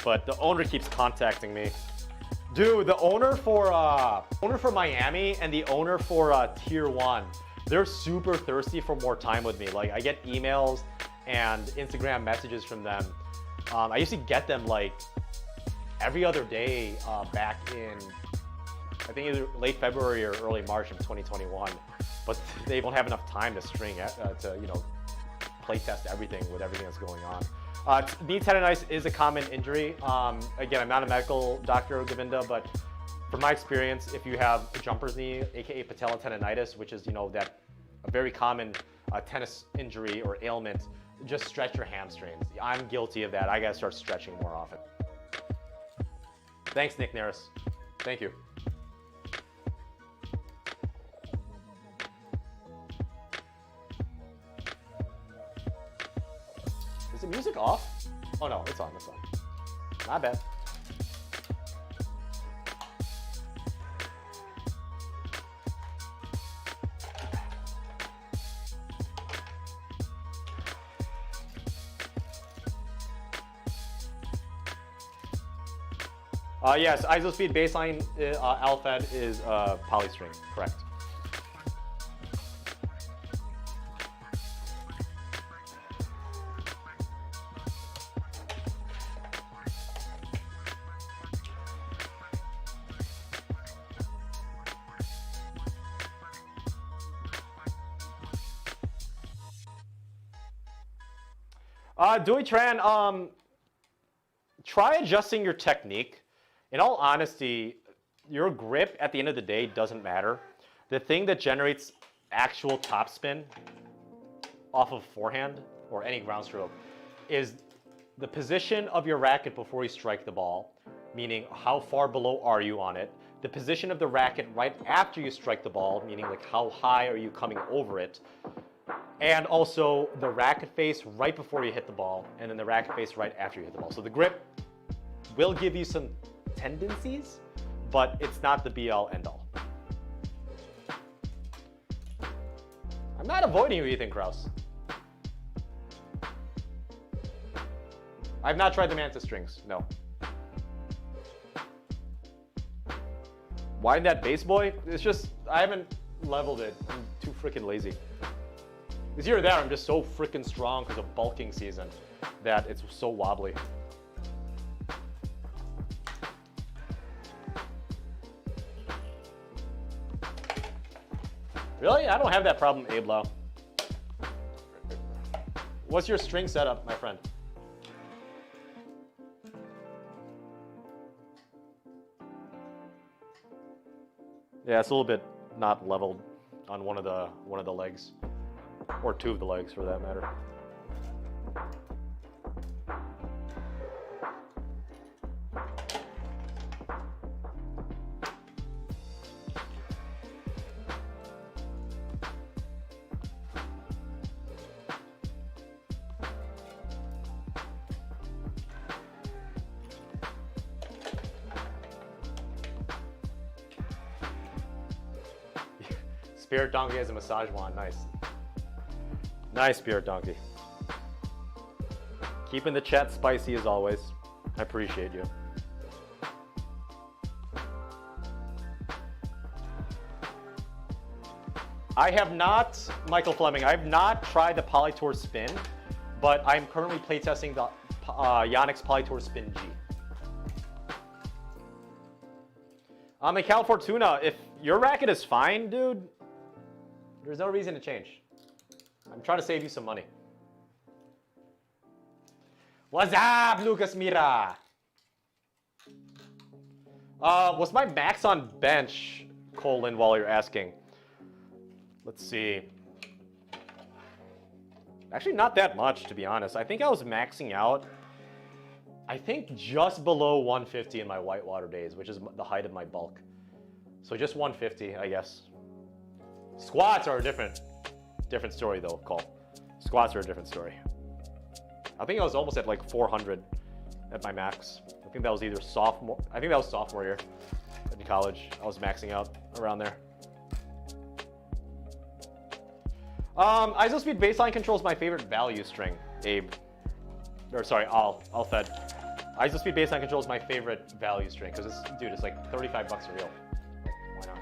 but the owner keeps contacting me. Dude, the owner for Miami and the owner for Tier 1, they're super thirsty for more time with me. Like I get emails and Instagram messages from them. I used to get them like every other day back in, I think either late February or early March of 2021, but they don't have enough time to string to play test everything with everything that's going on. Knee tendonitis is a common injury. Again, I'm not a medical doctor, Govinda, but from my experience, if you have a jumper's knee, aka patella tendonitis, which is that a very common tennis injury or ailment, just stretch your hamstrings. I'm guilty of that. I gotta start stretching more often. Thanks, Nick Naris. Thank you. Is the music off? Oh no, it's on, it's on. My bad. Yes, ISOSpeed baseline alpha is polystring, correct. Dewey Tran, try adjusting your technique. In all honesty, your grip at the end of the day doesn't matter. The thing that generates actual topspin off of forehand or any ground stroke is the position of your racket before you strike the ball, meaning how far below are you on it, the position of the racket right after you strike the ball, meaning like how high are you coming over it, and also the racket face right before you hit the ball, and then the racket face right after you hit the ball. So the grip will give you some tendencies, but it's not the be-all, end-all. I'm not avoiding you, Ethan Krause. I've not tried the Mantis strings, no. Why that base boy? It's just, I haven't leveled it. I'm too freaking lazy. It's either that or I'm just so freaking strong because of bulking season that it's so wobbly. Really? I don't have that problem, Abe Lau. What's your string setup, my friend? Yeah, it's a little bit not leveled on one of the legs, or two of the legs for that matter. Spirit Donkey has a massage wand. Nice. Nice, Spirit Donkey. Keeping the chat spicy as always. I appreciate you. I have not, Michael Fleming, I have not tried the Polytour Spin, but I'm currently playtesting the Yonex Polytour Spin G. Mikhail Fortuna, if your racket is fine, dude, there's no reason to change. I'm trying to save you some money. What's up, Lucas Mira? What's my max on bench, Colin, while you're asking? Let's see. Actually, not that much, to be honest. I think I was maxing out, I think just below 150 in my whitewater days, which is the height of my bulk. So just 150, I guess. Squats are a different story though, Cole. Squats are a different story. I think I was almost at like 400 at my max. I think that was either sophomore year in college. I was maxing out around there. ISO speed baseline control is my favorite value string, Abe. Or sorry, I'll fed. ISO speed baseline control is my favorite value string because it's, dude, it's like 35 bucks a reel. Why not?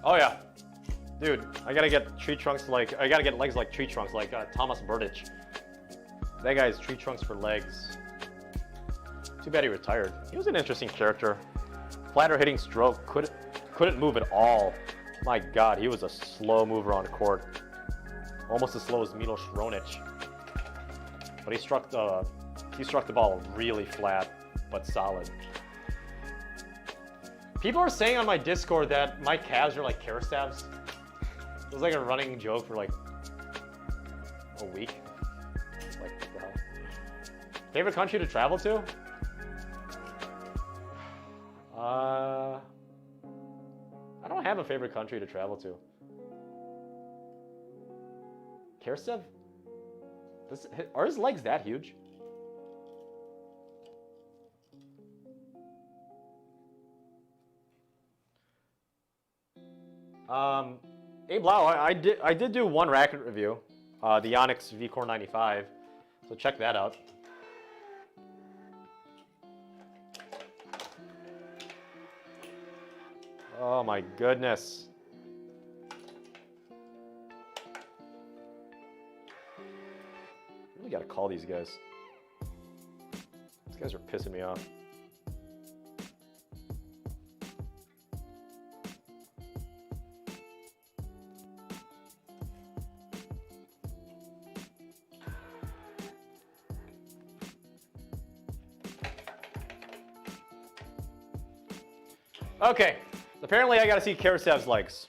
Oh yeah, dude, I gotta get tree trunks like, I gotta get legs like tree trunks like Thomas Burditch. That guy's tree trunks for legs. Too bad he retired. He was an interesting character. Flatter hitting stroke, couldn't move at all. My God, he was a slow mover on court. Almost as slow as Milos Raonic. But he struck the ball really flat, but solid. People are saying on my Discord that my calves are like Karastavs. It was like a running joke for like a week. Like, what the hell? Favorite country to travel to? I don't have a favorite country to travel to. Karastav? Are his legs that huge? Hey Blau, I did do one racket review, the Onyx V-Core 95, so check that out. Oh my goodness. Really gotta call these guys. These guys are pissing me off. Okay, apparently I gotta see Karasev's legs.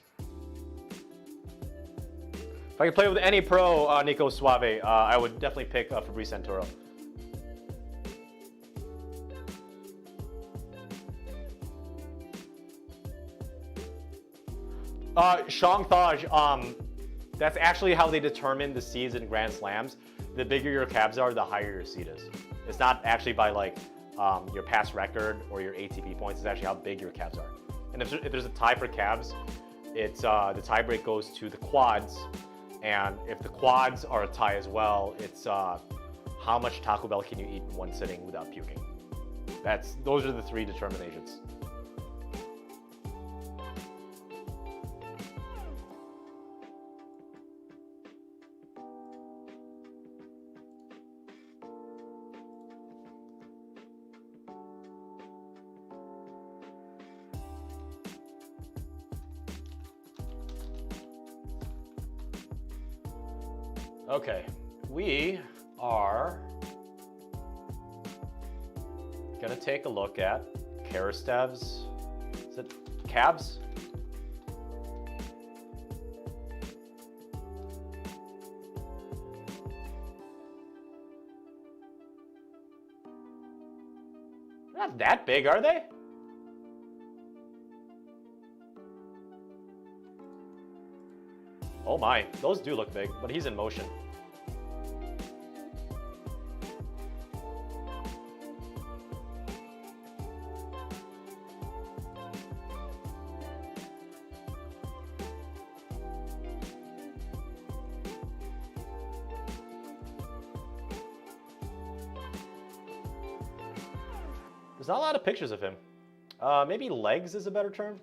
If I could play with any pro, Nico Suave, I would definitely pick Fabrice Santoro. Shang Thaj, that's actually how they determine the seeds in Grand Slams. The bigger your cabs are, the higher your seed is. It's not actually by like your past record or your ATP points. It's actually how big your cabs are. And if there's a tie for cabs, it's the tie break goes to the quads. And if the quads are a tie as well, it's how much Taco Bell can you eat in one sitting without puking. Those are the three determinations. Okay, we are gonna take a look at Karastev's, is it cabs? They're not that big, are they? Oh my, those do look big, but he's in motion. There's not a lot of pictures of him. Maybe legs is a better term.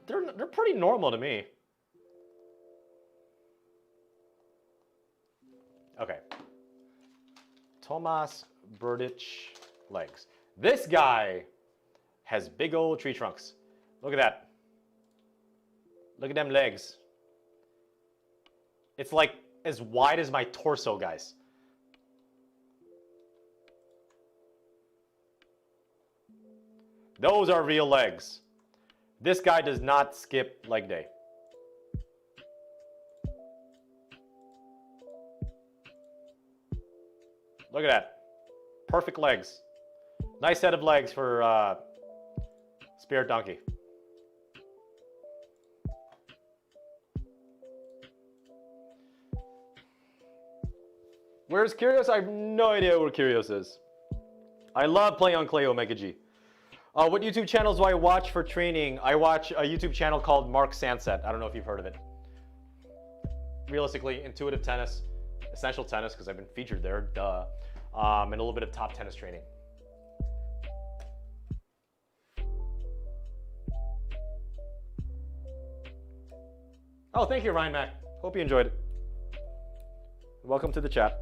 They're pretty normal to me. Okay. Tomas Berdych legs. This guy has big old tree trunks. Look at that. Look at them legs. It's like as wide as my torso, guys. Those are real legs. This guy does not skip leg day. Look at that. Perfect legs. Nice set of legs for Spirit Donkey. Where's Kyrgios? I have no idea where Kyrgios is. I love playing on Clay Omega G. What YouTube channels do I watch for training? I watch a YouTube channel called Mark Sanset. I don't know if you've heard of it. Realistically, intuitive tennis, essential tennis, because I've been featured there, duh. And a little bit of top tennis training. Oh, thank you, Ryan Mack. Hope you enjoyed it. Welcome to the chat.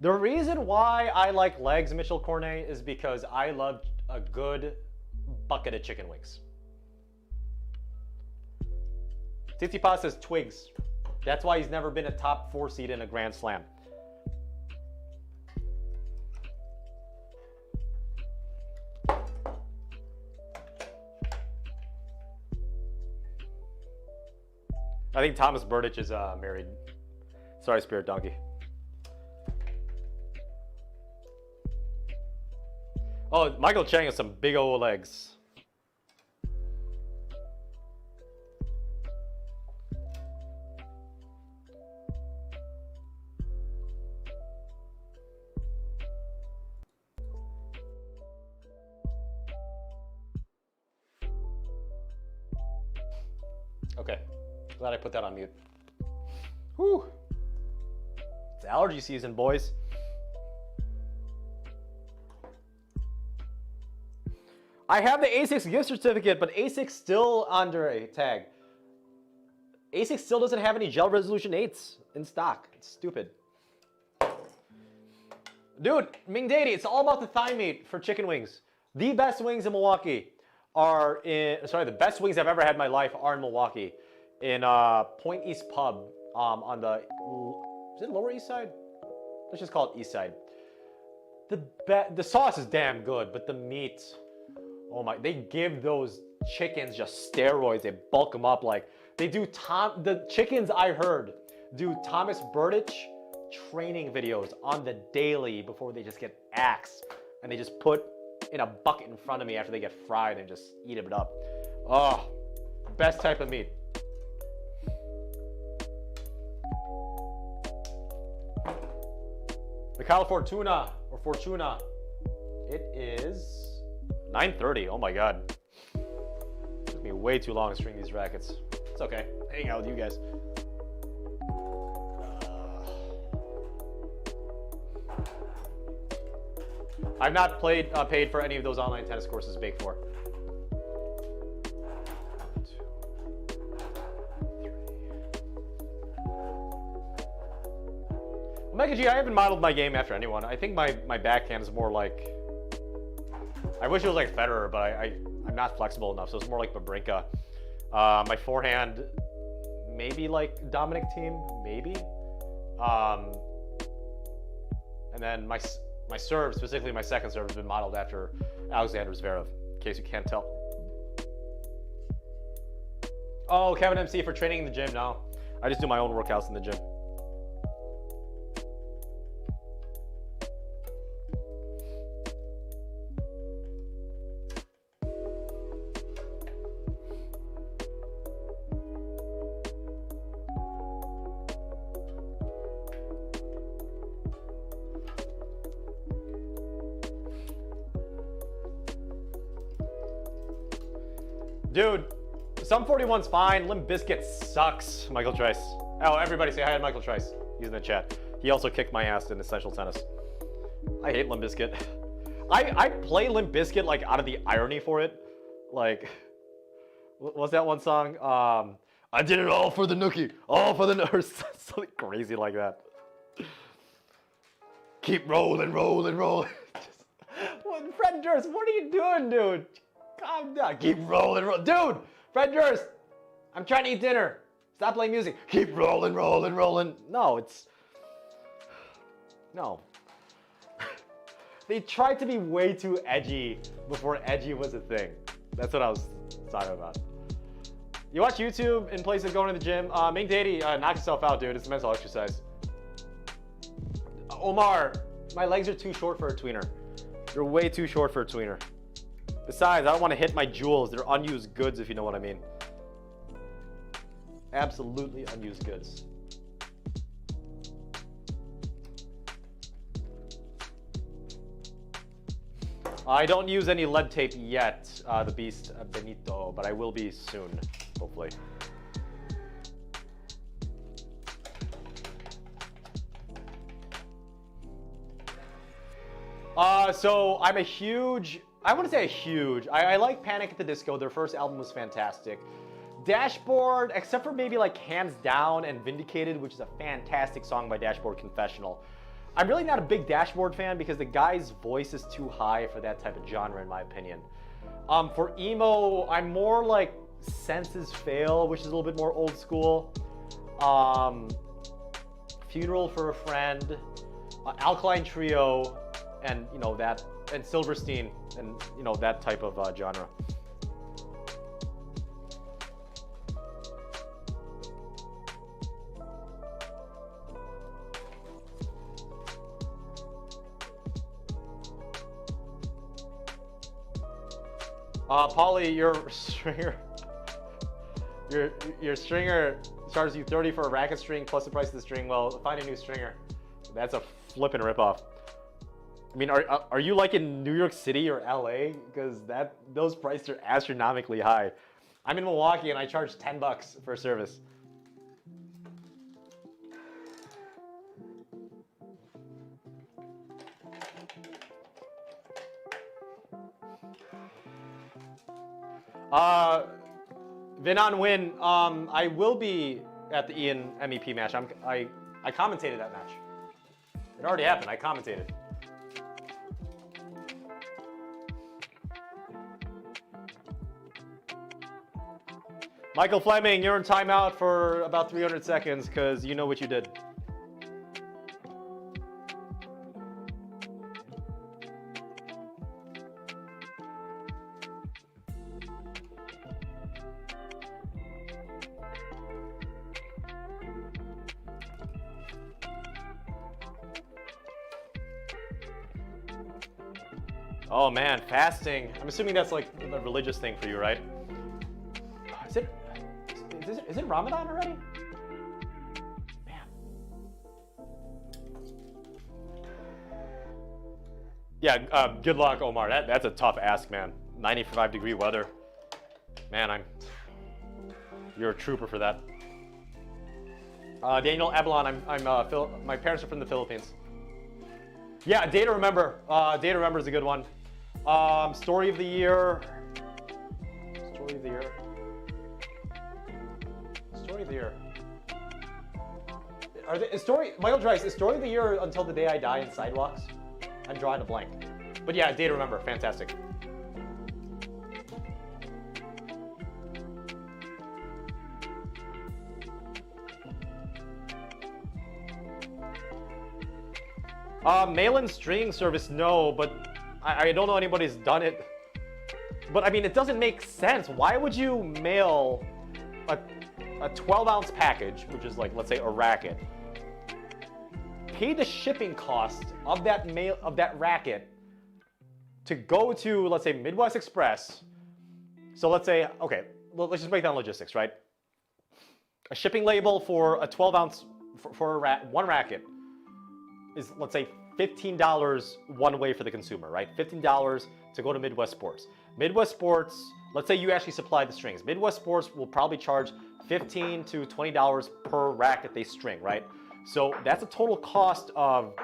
The reason why I like legs, Mitchell Cornet, is because I love a good bucket of chicken wings. Tsitsipas says twigs. That's why he's never been a top 4 seed in a Grand Slam. I think Thomas Berdych is married. Sorry, Spirit Donkey. Oh, Oh, Michael Chang has some big old legs. Okay, glad I put that on mute. Whew. It's allergy season, boys. I have the ASICS gift certificate, but ASICS still under a tag. ASICS still doesn't have any gel resolution 8s in stock. It's stupid. Dude, Ming Daddy, it's all about the thigh meat for chicken wings. The best wings in Milwaukee are in, sorry, the best wings I've ever had in my life are in Milwaukee. In Point East Pub on the, is it Lower East Side? Let's just call it East Side. The sauce is damn good, but the meat, oh my, they give those chickens just steroids. They bulk them up like, they do the chickens I heard do Thomas Burditch training videos on the daily before they just get axed. And they just put in a bucket in front of me after they get fried and just eat it up. Oh, best type of meat. The Cal Fortuna, or Fortuna, it is 9:30. Oh my God. It took me way too long to string these rackets. It's okay. Hang out with you guys. I've not paid for any of those online tennis courses Bake for. 1, 2, 3. Omega G, I haven't modeled my game after anyone. I think my backhand is more like, I wish it was like Federer, but I'm not flexible enough, so it's more like Babrinka. My forehand, maybe like Dominic Thiem, maybe. And then my serve, specifically my second serve, has been modeled after Alexander Zverev, in case you can't tell. Oh, Kevin MC for training in the gym now. I just do my own workouts in the gym. Dude, Sum 41's fine. Limp Bizkit sucks. Michael Trice. Oh, everybody say hi to Michael Trice. He's in the chat. He also kicked my ass in Essential Tennis. I hate Limp Bizkit. I play Limp Bizkit like out of the irony for it. Like, what's that one song? I did it all for the nookie. All for the nurse. Something crazy like that. Keep rolling, rolling, rolling. Fred Durst, what are you doing, dude? Calm down. Keep rolling, rolling. Dude, Fred Durst, I'm trying to eat dinner. Stop playing music. Keep rolling, rolling, rolling. No, it's... No. They tried to be way too edgy before edgy was a thing. That's what I was talking about. You watch YouTube in place of going to the gym. Ming Daddy, knock yourself out, dude. It's a mental exercise. Omar, my legs are too short for a tweener. You're way too short for a tweener. Besides, I don't want to hit my jewels. They're unused goods, if you know what I mean. Absolutely unused goods. I don't use any lead tape yet, the Beast Benito, but I will be soon, hopefully. So I'm a huge... I wouldn't say a huge. I like Panic at the Disco. Their first album was fantastic. Dashboard, except for maybe like Hands Down and Vindicated, which is a fantastic song by Dashboard Confessional. I'm really not a big Dashboard fan because the guy's voice is too high for that type of genre, in my opinion. For emo, I'm more like Senses Fail, which is a little bit more old school. Funeral for a Friend, Alkaline Trio, and you know that, and Silverstein, and you know that type of genre. Paulie, your stringer charges you 30 for a racket string plus the price of the string. Well, find a new stringer. That's a flippin' ripoff. I mean, are you like in New York City or LA? Because those prices are astronomically high. I'm in Milwaukee and I charge $10 for service. Vin on win. I will be at the Ian MEP match. I commentated that match. It already happened. I commentated. Michael Fleming, you're in timeout for about 300 seconds because you know what you did. Oh man, fasting. I'm assuming that's like a religious thing for you, right? Is it Ramadan already? Man. Yeah, good luck, Omar. That's a tough ask, man. 95-degree weather. Man, you're a trooper for that. Daniel Abalon, my parents are from the Philippines. Yeah, Day to Remember. Day to Remember is a good one. Story of the year. Story of the year. Story of the year. Michael Dryce, is Story of the Year Until the Day I Die in Sidewalks? I'm drawing a blank. But yeah, Day to Remember, fantastic. Mail-in stringing service, no, but I don't know anybody's done it. But I mean, it doesn't make sense. Why would you mail a 12-ounce package, which is like, let's say, a racket, pay the shipping cost of that racket to go to, let's say, Midwest Express. So let's say, okay, let's just break down logistics, right? A shipping label for a 12-ounce for one racket is, let's say, $15 one way for the consumer, right? $15 to go to Midwest Sports. Midwest Sports, let's say you actually supply the strings. Midwest Sports will probably charge $15 to $20 per racket they string, right? So that's a total cost of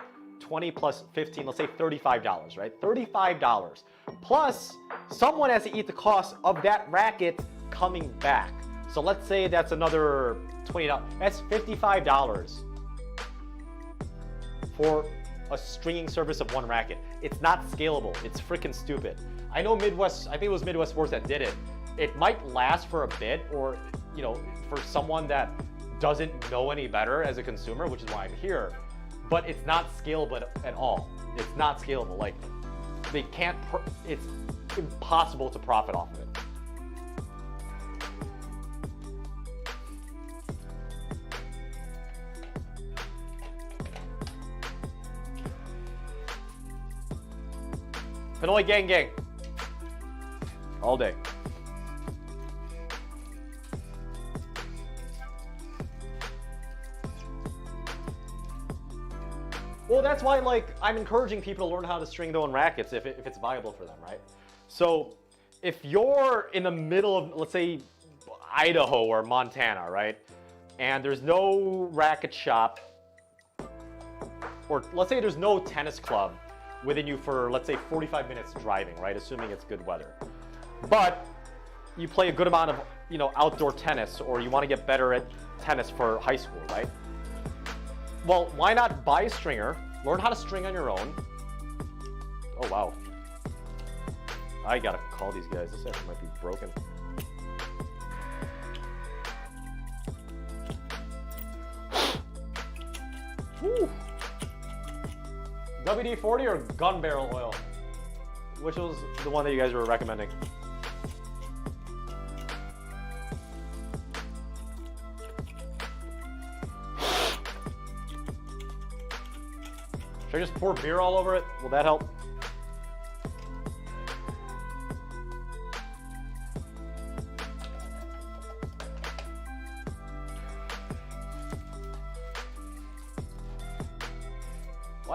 20 plus 15, let's say $35, right? $35. Plus, someone has to eat the cost of that racket coming back. So let's say that's another $20. That's $55 for a stringing service of one racket. It's not scalable. It's freaking stupid. I know Midwest, I think it was Midwest Sports that did it. It might last for a bit, or, you know, for someone that doesn't know any better as a consumer, which is why I'm here, but it's not scalable at all. It's not scalable. Like, they can't, it's impossible to profit off of it. Pinoy gang. All day. Well, that's why, like, I'm encouraging people to learn how to string their own rackets if it's viable for them, right? So if you're in the middle of, let's say, Idaho or Montana, right? And there's no racket shop, or let's say there's no tennis club within you for, let's say, 45 minutes driving, right? Assuming it's good weather. But you play a good amount of, you know, outdoor tennis, or you want to get better at tennis for high school, right? Well, why not buy a stringer, learn how to string on your own. Oh, wow. I gotta call these guys. This actually might be broken. Whew. WD-40 or gun barrel oil? Which was the one that you guys were recommending? Should I just pour beer all over it? Will that help?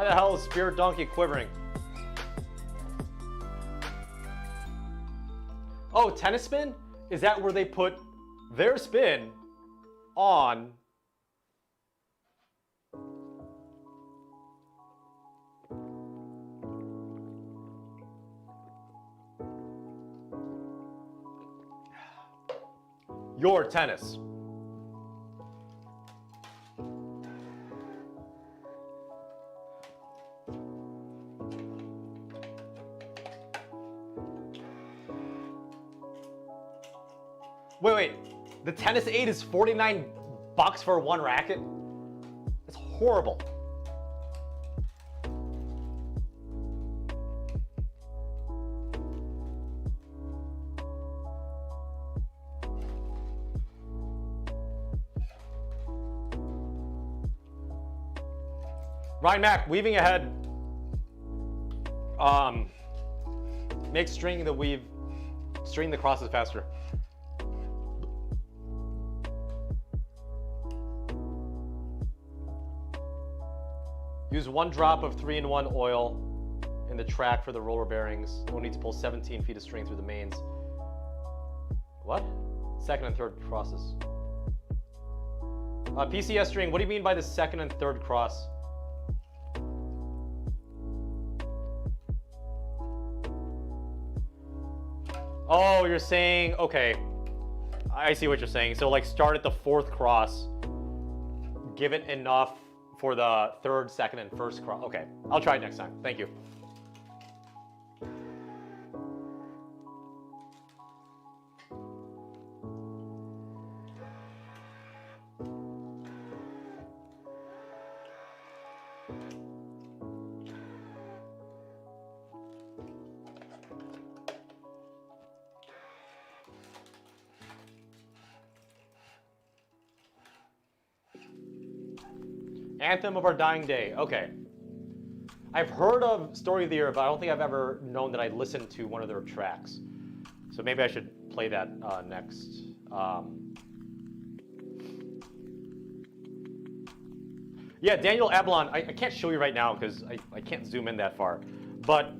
Why the hell is Spirit Donkey quivering? Oh, tennis spin? Is that where they put their spin on? Your tennis. Wait. The Tennis 8 is $49 for one racket? It's horrible. Ryan Mack, weaving ahead. Makes stringing the crosses faster. Use 1 drop of 3-in-1 oil in the track for the roller bearings. No need to pull 17 feet of string through the mains. What? Second and third crosses. PCS string, what do you mean by the second and third cross? Oh, you're saying, okay. I see what you're saying. So like start at the 4th cross, give it enough for the 3rd, 2nd, and 1st cross. Okay, I'll try it next time. Thank you. Anthem of Our Dying Day. Okay. I've heard of Story of the Year, but I don't think I've ever known that I listened to one of their tracks. So maybe I should play that next. Yeah, Daniel Avalon. I can't show you right now because I can't zoom in that far. But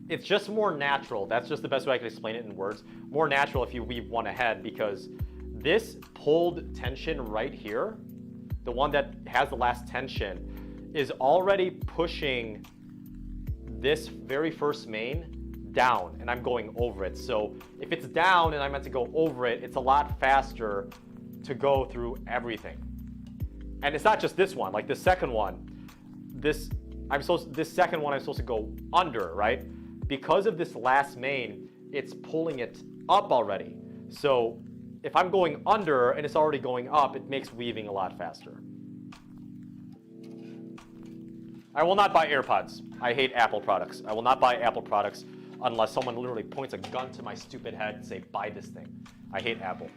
it's just more natural. That's just the best way I can explain it in words. More natural if you weave one ahead, because this pulled tension right here, the one that has the last tension, is already pushing this very first main down, and I'm going over it. So if it's down and I'm meant to go over it, it's a lot faster to go through everything. And it's not just this one, like the second one. This second one I'm supposed to go under, right? Because of this last main, it's pulling it up already. So if I'm going under and it's already going up, it makes weaving a lot faster. I will not buy AirPods. I hate Apple products. I will not buy Apple products unless someone literally points a gun to my stupid head and say, buy this thing. I hate Apple.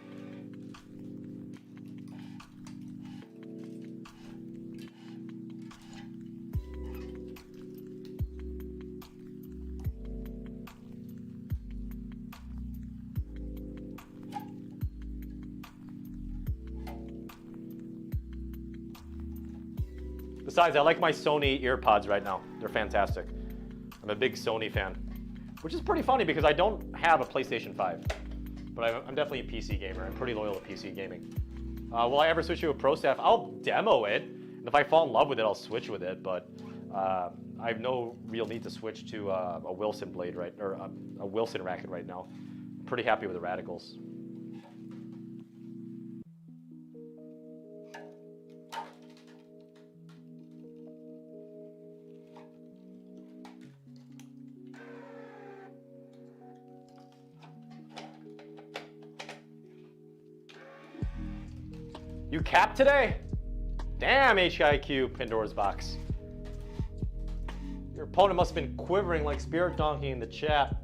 Besides, I like my Sony earpods right now. They're fantastic. I'm a big Sony fan, which is pretty funny because I don't have a PlayStation 5, but I'm definitely a PC gamer. I'm pretty loyal to PC gaming. Will I ever switch to a Pro Staff? I'll demo it, and if I fall in love with it, I'll switch with it, but I have no real need to switch to a Wilson blade, right, or a Wilson racket right now. I'm pretty happy with the Radicals. You capped today? Damn, HIQ, Pandora's box. Your opponent must have been quivering like Spirit Donkey in the chat.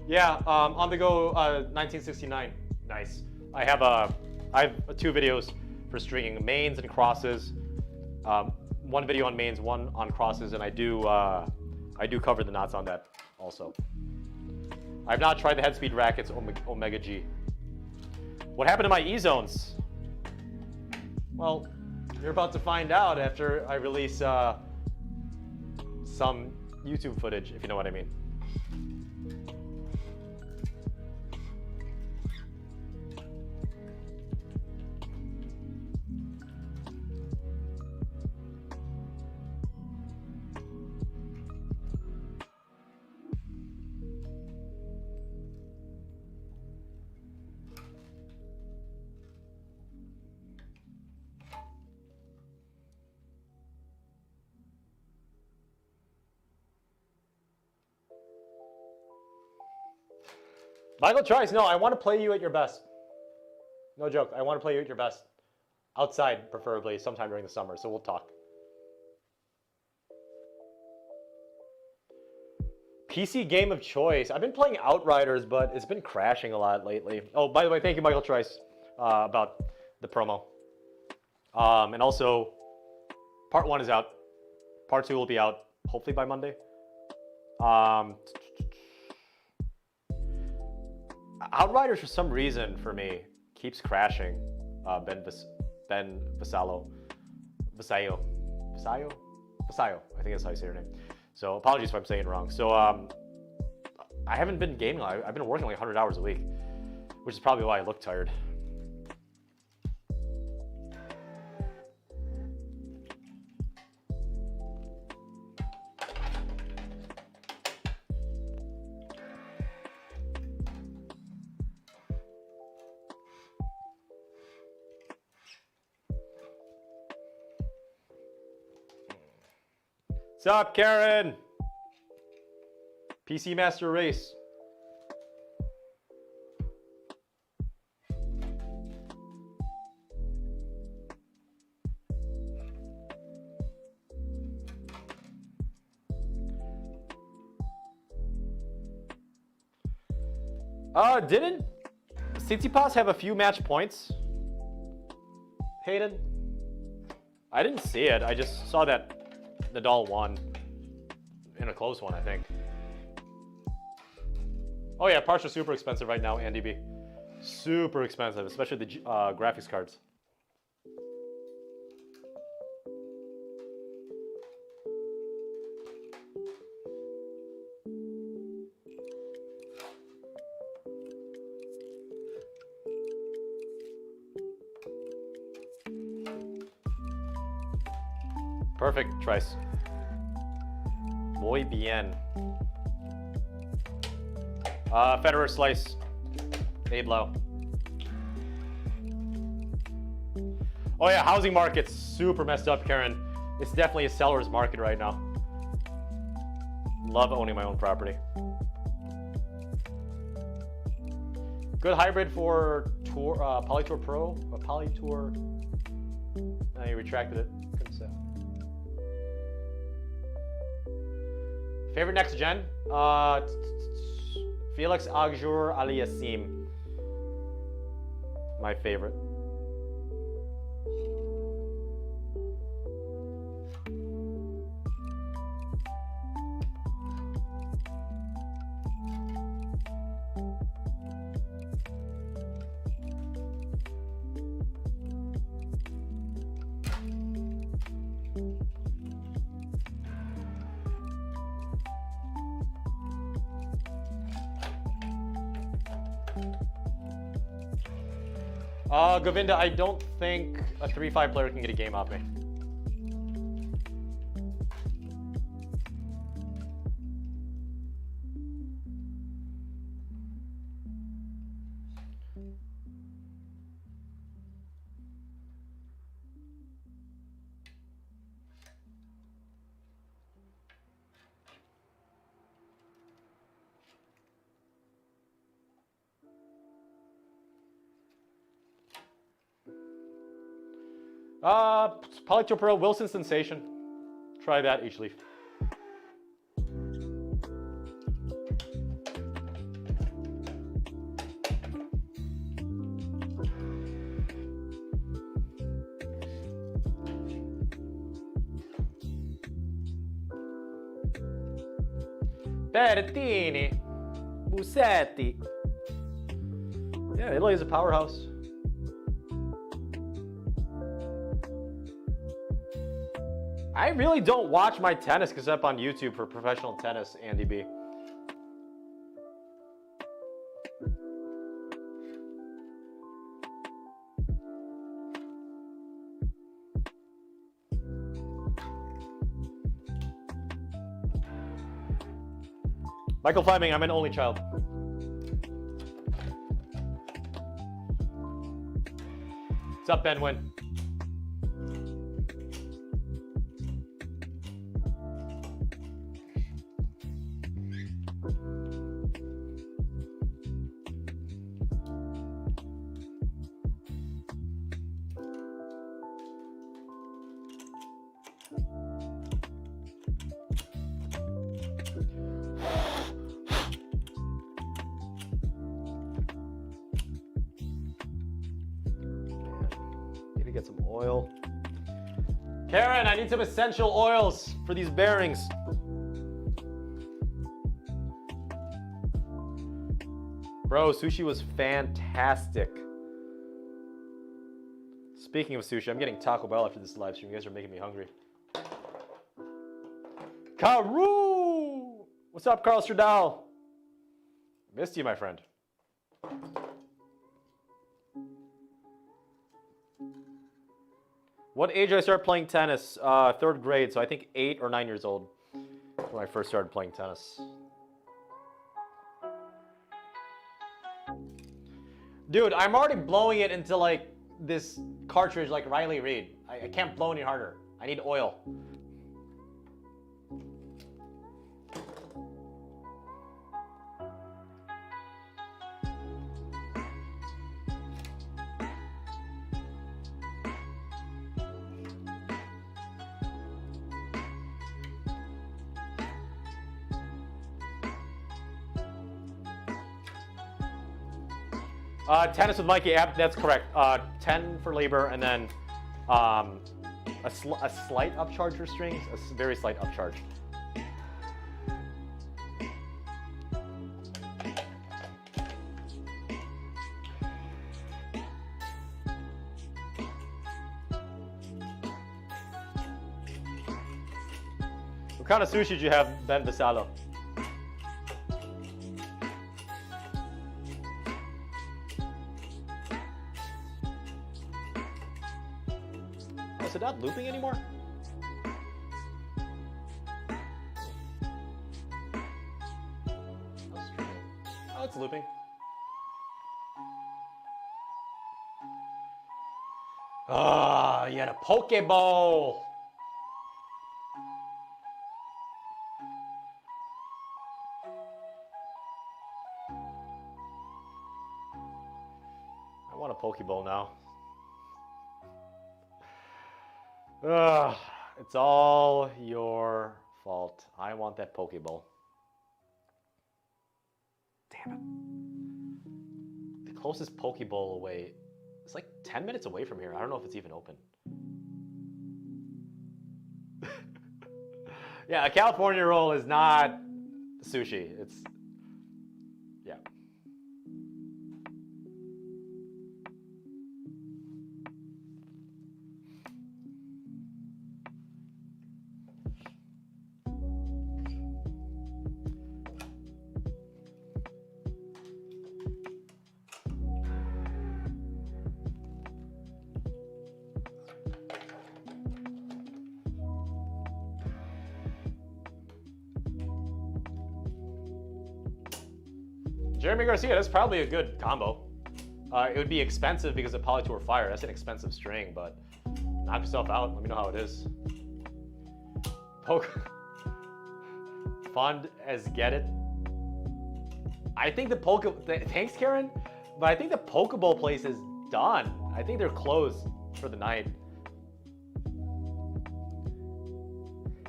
Yeah, on the go 1969. Nice. I have 2 videos for stringing mains and crosses. One video on mains, one on crosses, and I do cover the knots on that also. I've not tried the head speed rackets Omega G. What happened to my E zones? Well, you're about to find out after I release some YouTube footage, if you know what I mean. Michael Trice, no, I want to play you at your best. No joke, I want to play you at your best. Outside, preferably, sometime during the summer, so we'll talk. PC game of choice. I've been playing Outriders, but it's been crashing a lot lately. Oh, by the way, thank you, Michael Trice, about the promo. And also, part 1 is out. Part 2 will be out, hopefully by Monday. Outriders, for some reason, for me, keeps crashing. Ben Vasallo. Vasallo, I think that's how you say her name. So apologies if I'm saying it wrong. So I haven't been gaming. I've been working like 100 hours a week, which is probably why I look tired. What's up, Karen? PC Master Race. Didn't Tsitsipas have a few match points? Hayden? I didn't see it. I just saw that Nadal won in a close one, I think. Oh yeah, parts are super expensive right now, Andy B. Super expensive, especially the graphics cards. Perfect, Trice. Muy bien. Federer slice. Abe Low. Oh yeah, housing market's super messed up, Karen. It's definitely a seller's market right now. Love owning my own property. Good hybrid for Tour, Polytour Pro, or Polytour. No, you retracted it. Couldn't say. Favorite next gen? Felix Auger Aliassime. My favorite. Govinda, I don't think a 3-5 player can get a game off me. Polytour Pro, Wilson Sensation. Try that, H-Leaf. Berrettini, Musetti. Yeah, Italy is a powerhouse. I really don't watch my tennis except on YouTube for professional tennis, Andy B. Michael Fleming, I'm an only child. What's up, Ben Wynn? Get some oil. Karen, I need some essential oils for these bearings. Bro, sushi was fantastic. Speaking of sushi, I'm getting Taco Bell after this live stream. You guys are making me hungry. Karu! What's up, Carl Stradal? Missed you, my friend. What age did I start playing tennis? 3rd grade, so I think 8 or 9 years old when I first started playing tennis. Dude, I'm already blowing it into like this cartridge like Riley Reid. I can't blow any harder. I need oil. Tennis with Mikey, that's correct. 10 for labor, and then a slight upcharge for strings, a very slight upcharge. What kind of sushi did you have, Ben Vassallo? Is it not looping anymore? Oh, it's looping. Ah, you had a Pokeball. I want a Pokeball now. Ugh, it's all your fault. I want that Pokeball. Damn it. The closest Pokeball away, it's like 10 minutes away from here. I don't know if it's even open. Yeah, a California roll is not sushi. It's, yeah. Jeremy Garcia, that's probably a good combo. It would be expensive because of Polytour Fire. That's an expensive string, but knock yourself out. Let me know how it is. Fund as get it. I think the thanks, Karen, but I think the Pokeball place is done. I think they're closed for the night.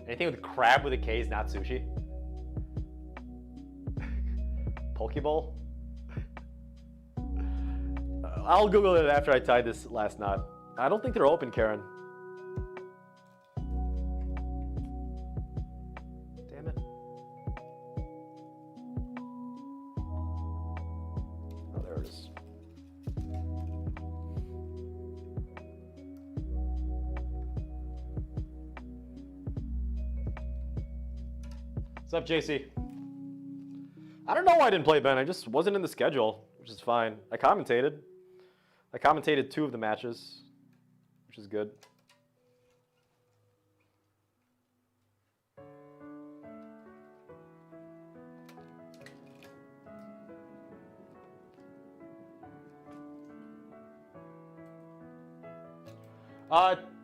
Anything with crab with a K is not sushi. Pokeball? I'll Google it after I tie this last knot. I don't think they're open, Karen. Damn it. What's up, JC? I don't know why I didn't play Ben. I just wasn't in the schedule, which is fine. I commentated 2 of the matches, which is good.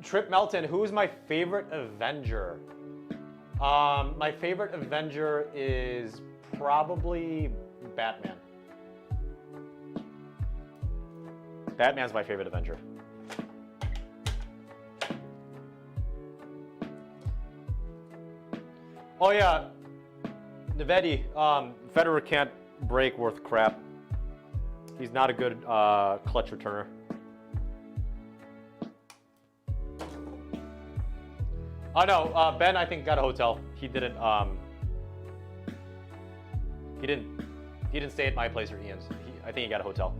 Trip Melton, who's my favorite Avenger? My favorite Avenger is probably Batman. Batman's my favorite Avenger. Oh yeah, Navedi, Federer can't break worth crap. He's not a good clutch returner. Oh no, Ben I think got a hotel. He didn't stay at my place or Ian's. I think he got a hotel.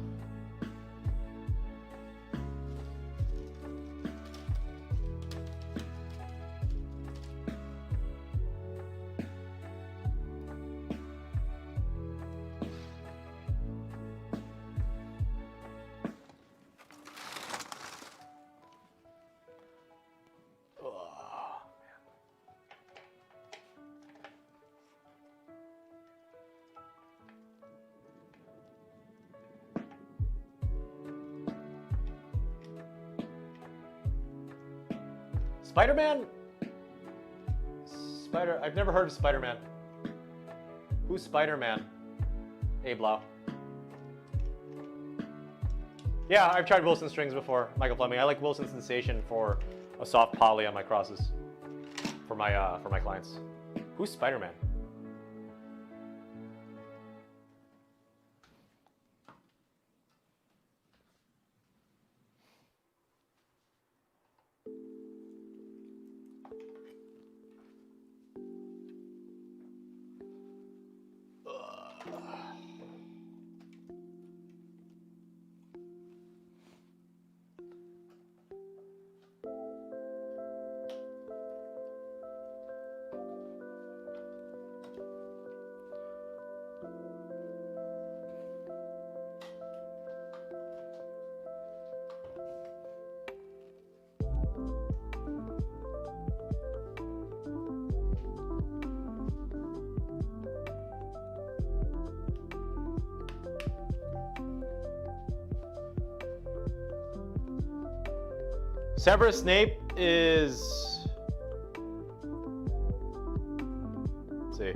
Spider-Man? I've never heard of Spider-Man. Who's Spider-Man? Hey, Blau. Yeah, I've tried Wilson strings before, Michael Fleming. I like Wilson Sensation for a soft poly on my crosses for my clients. Who's Spider-Man? Severus Snape is... Let's see.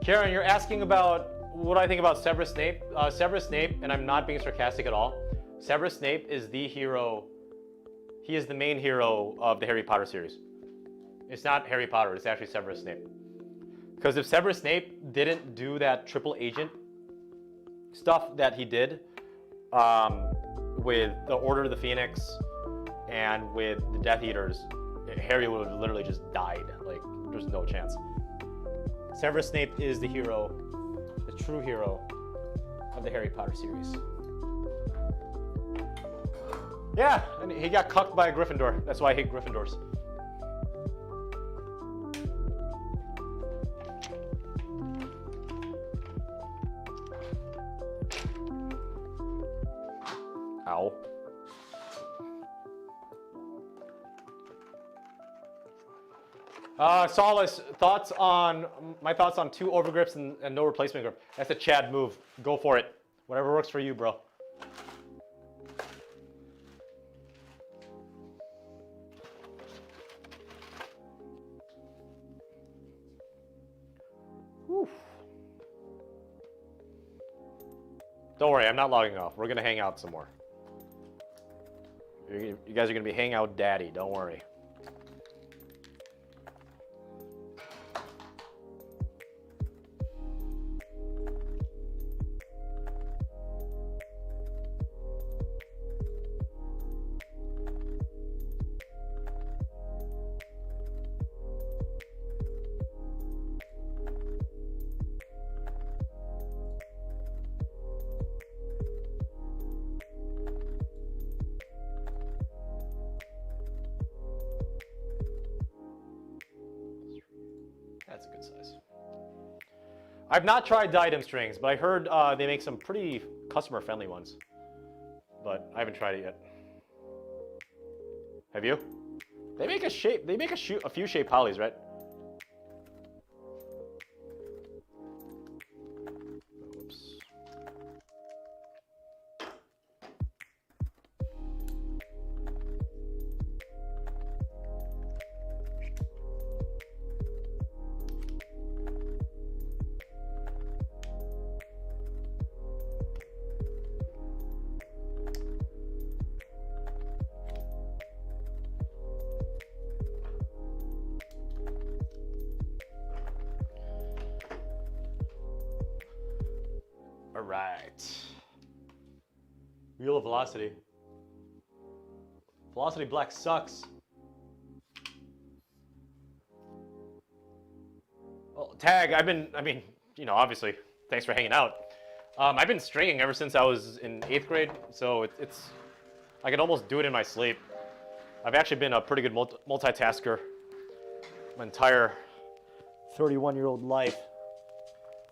Karen, you're asking about what I think about Severus Snape. Severus Snape, and I'm not being sarcastic at all, Severus Snape is the hero. He is the main hero of the Harry Potter series. It's not Harry Potter, it's actually Severus Snape. Because if Severus Snape didn't do that triple agent stuff that he did, with the Order of the Phoenix and with the Death Eaters, Harry would have literally just died. Like, there's no chance. Severus Snape is the hero, the true hero of the Harry Potter series. Yeah, and he got cucked by a Gryffindor. That's why I hate Gryffindors. Ow. Solace, my thoughts on 2 overgrips and no replacement grip. That's a Chad move. Go for it. Whatever works for you, bro. Whew. Don't worry, I'm not logging off. We're gonna hang out some more. You guys are gonna be hang out daddy, don't worry. I've not tried diadem strings, but I heard they make some pretty customer-friendly ones. But I haven't tried it yet. Have you? They make a shape. They make a few shape polys, right? Whoops. All right. Wheel of Velocity. Velocity Black sucks. Well, Tag, I mean, you know, obviously, thanks for hanging out. I've been stringing ever since I was in 8th grade, so it's I can almost do it in my sleep. I've actually been a pretty good multitasker my entire 31-year-old life.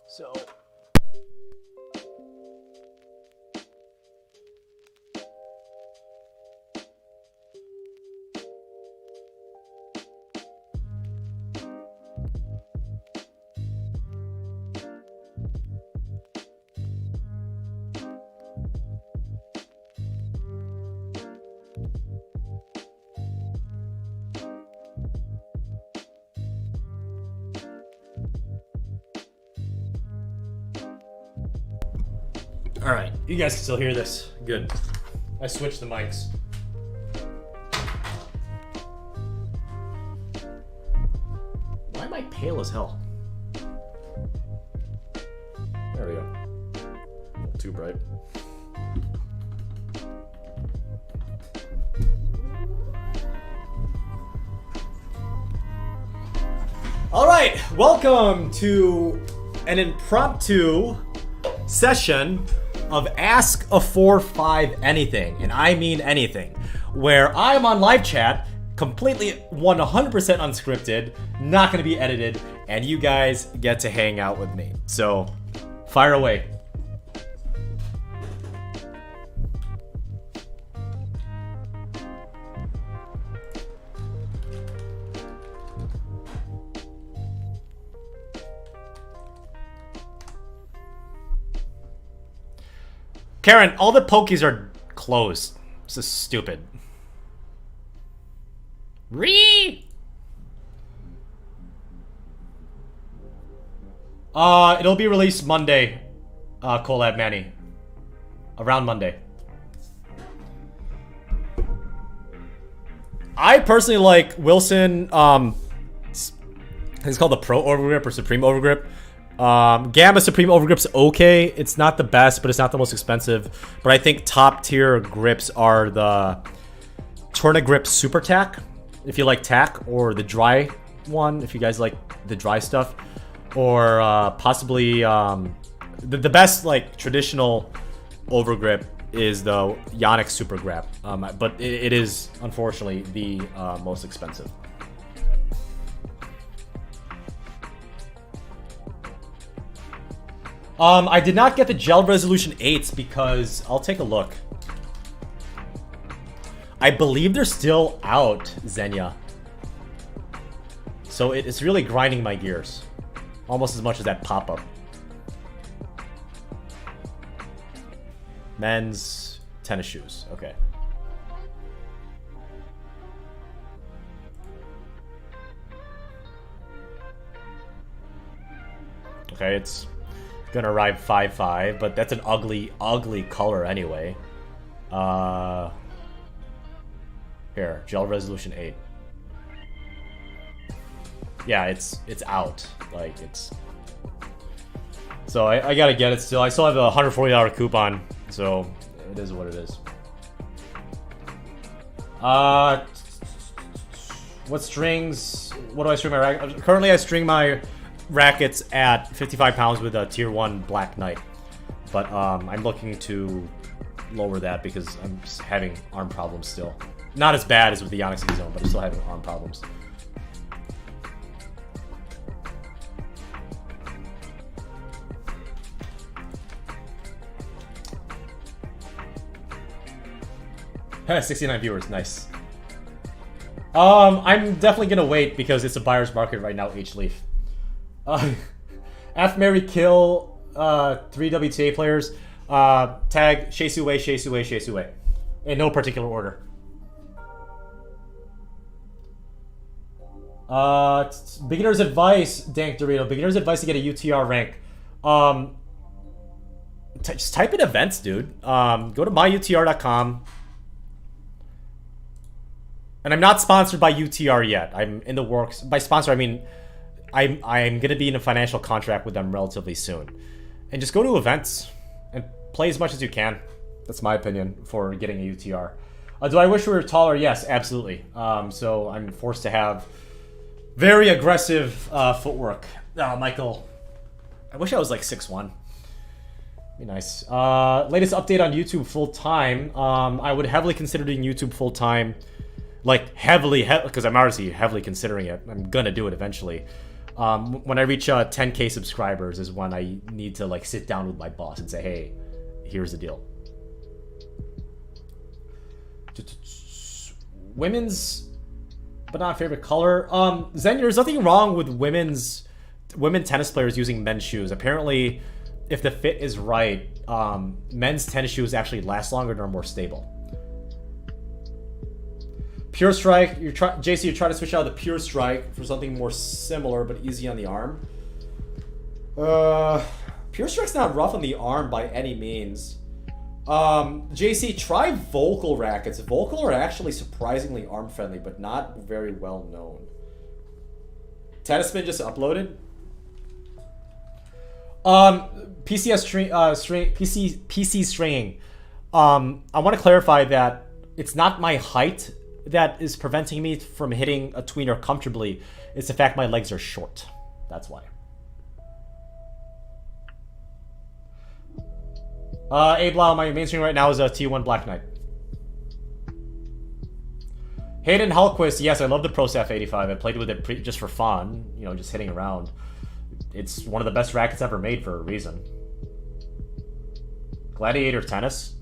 So. All right, you guys can still hear this. Good. I switched the mics. Why am I pale as hell? There we go. A little too bright. All right, welcome to an impromptu session of Ask a 4-5 Anything, and I mean anything, where I'm on live chat, completely 100% unscripted, not going to be edited, and you guys get to hang out with me. So, fire away. Karen, all the pokies are closed. This is stupid. It'll be released Monday, Collab Manny. Around Monday. I personally like Wilson, it's called the Pro Overgrip or Supreme Overgrip. Gamma Supreme Overgrip's okay. It's not the best, but it's not the most expensive. But I think top tier grips are the Tournagrip Super Tack, if you like tack, or the dry one, if you guys like the dry stuff, or possibly the best like traditional overgrip is the Yonex Super Grip. But it is unfortunately the most expensive. I did not get the Gel Resolution 8s because I'll take a look. I believe they're still out, Xenia. So it's really grinding my gears. Almost as much as that pop-up. Men's tennis shoes. Okay. Okay, it's gonna arrive 5.5, but that's an ugly color anyway. Here, Gel Resolution 8. Yeah, it's out. Like, it's... So I gotta get it still. I still have a $140 coupon, so it is what it is. What strings? What do I string my racket? Currently I string my rackets at 55 pounds with a tier 1 Black Knight, but I'm looking to lower that because I'm just having arm problems still. Not as bad as with the Yonex E-Zone, but I'm still having arm problems. 69 viewers, nice. I'm definitely gonna wait because it's a buyer's market right now, H-Leaf. F, Marry, Kill, 3 WTA players. Tag Shea Sue, Shea Sue, Shea Sue. In no particular order. Beginner's advice, Dank Dorito. Beginner's advice to get a UTR rank. Just type in events, dude. Go to myutr.com. And I'm not sponsored by UTR yet. I'm in the works. By sponsor, I mean I'm gonna be in a financial contract with them relatively soon. And just go to events and play as much as you can. That's my opinion for getting a UTR. Do I wish we were taller? Yes, absolutely. So I'm forced to have very aggressive footwork. Michael, I wish I was like 6'1". Be nice. Latest update on YouTube full time. I would heavily consider doing YouTube full time. Like heavily, because I'm obviously heavily considering it. I'm gonna do it eventually. When I reach 10K subscribers is when I need to like sit down with my boss and say, hey, here's the deal. Women's, but not favorite color. Zen, there's nothing wrong with women tennis players using men's shoes. Apparently, if the fit is right, men's tennis shoes actually last longer and are more stable. Pure Strike, JC, you're trying to switch out the Pure Strike for something more similar but easy on the arm. Pure Strike's not rough on the arm by any means. JC, try Vocal rackets. Vocal are actually surprisingly arm friendly, but not very well known. Tennisman just uploaded. PC stringing. I want to clarify that it's not my height that is preventing me from hitting a tweener comfortably. It's the fact my legs are short. That's why. Abe Lau, my main string right now is a T1 Black Knight. Hayden Hallquist, yes, I love the ProSaf 85. I played with it just for fun, you know, just hitting around. It's one of the best rackets ever made for a reason. Gladiator Tennis.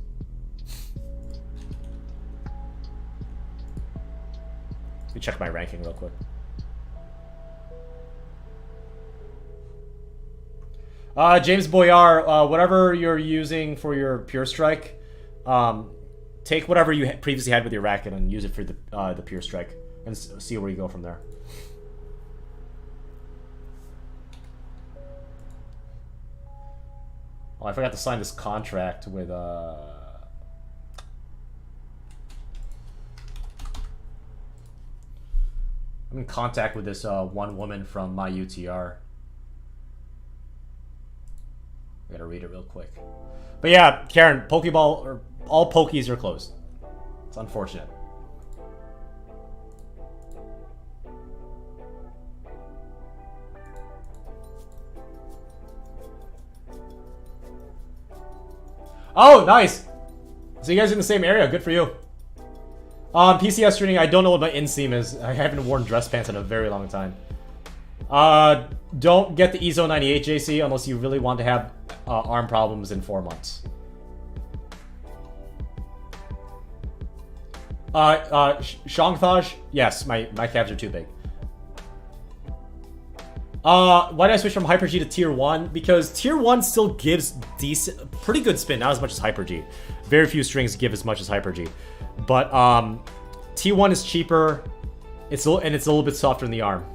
Let me check my ranking real quick. James Boyar, whatever you're using for your Pure Strike, take whatever you previously had with your racket and use it for the Pure Strike, and see where you go from there. Oh, I forgot to sign this contract with I'm in contact with this one woman from my UTR. I gotta read it real quick. But yeah, Karen, Pokeball, or all Pokies are closed. It's unfortunate. Oh, nice! So you guys are in the same area, good for you. PCS stringing, I don't know what my inseam is. I haven't worn dress pants in a very long time. Don't get the EZO 98 JC unless you really want to have arm problems in 4 months. Shongthaj, yes, my calves are too big. Why did I switch from Hyper G to Tier 1? Because Tier 1 still gives pretty good spin, not as much as Hyper G. Very few strings give as much as Hyper G. But T1 is cheaper, and it's a little bit softer in the arm.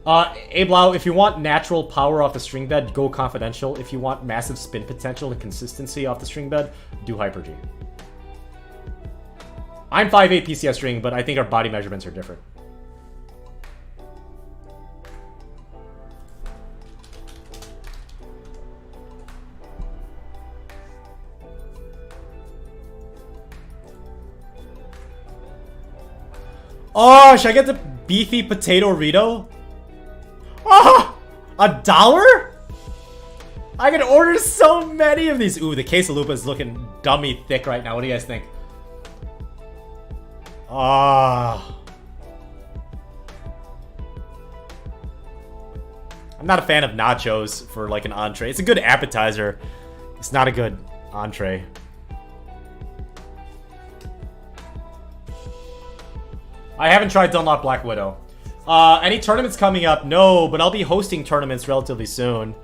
Abe Lau, if you want natural power off the string bed, go Confidential. If you want massive spin potential and consistency off the string bed, do Hyper G. I'm 5'8" PCS string, but I think our body measurements are different. Oh, should I get the beefy potato Rito? Oh, $1? I can order so many of these. Ooh, the quesalupa is looking dummy thick right now. What do you guys think? Ah. I'm not a fan of nachos for like an entree. It's a good appetizer. It's not a good entree. I haven't tried Dunlop Black Widow. Any tournaments coming up? No, but I'll be hosting tournaments relatively soon.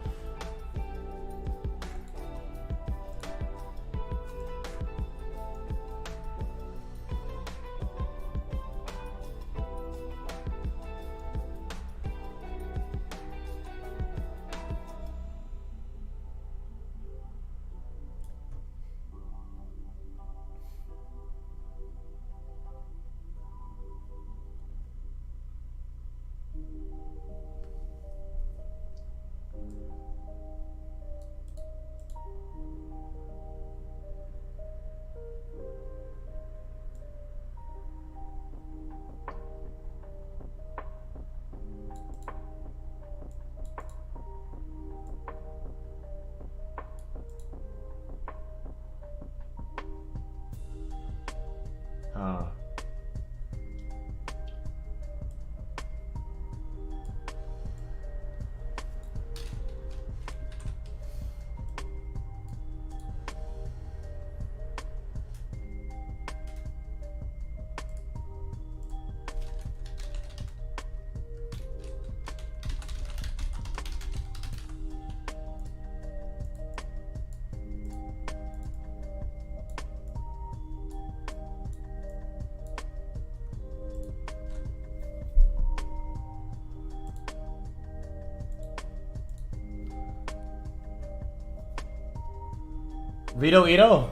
Vito Ito?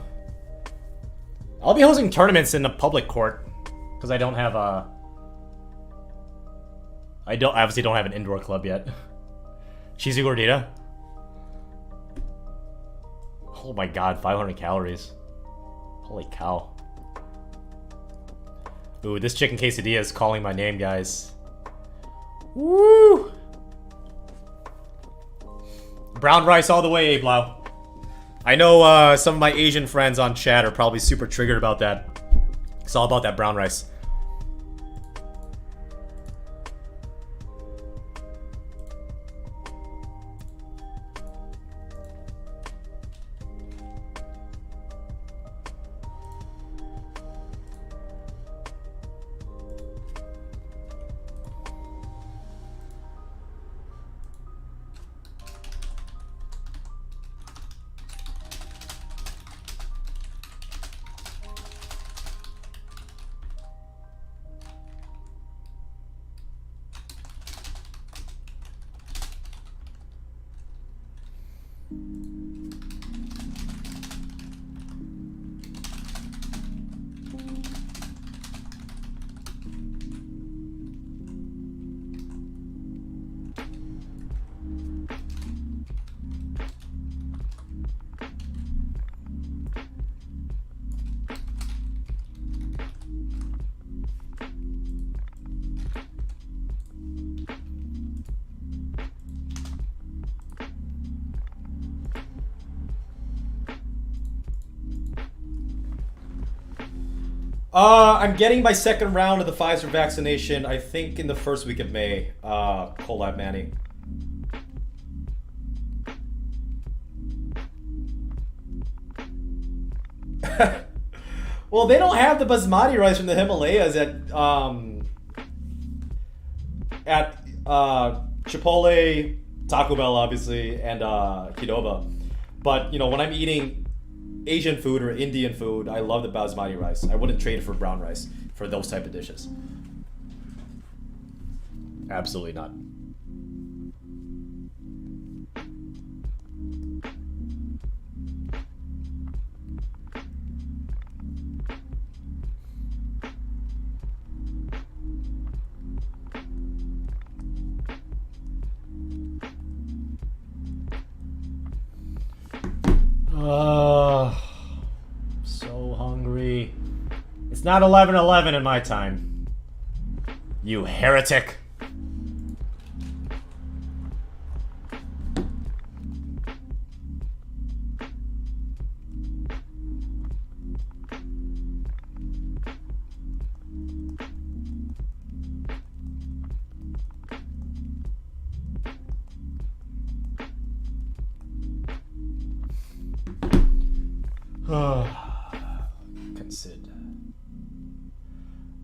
I'll be hosting tournaments in the public court because I don't have a. I obviously don't have an indoor club yet. Cheesy gordita. Oh my god, 500 calories. Holy cow. Ooh, this chicken quesadilla is calling my name, guys. Woo! Brown rice all the way, Ablau. I know some of my Asian friends on chat are probably super triggered about that. It's all about that brown rice. I'm getting my second round of the Pfizer vaccination, I think in the first week of May, Collab Manny. Well, they don't have the basmati rice from the Himalayas at Chipotle, Taco Bell, obviously, and Qdoba. But, you know, when I'm eating Asian food or Indian food, I love the basmati rice. I wouldn't trade it for brown rice for those type of dishes. Absolutely not. So hungry. It's not 11:11 in my time. You heretic. Consider.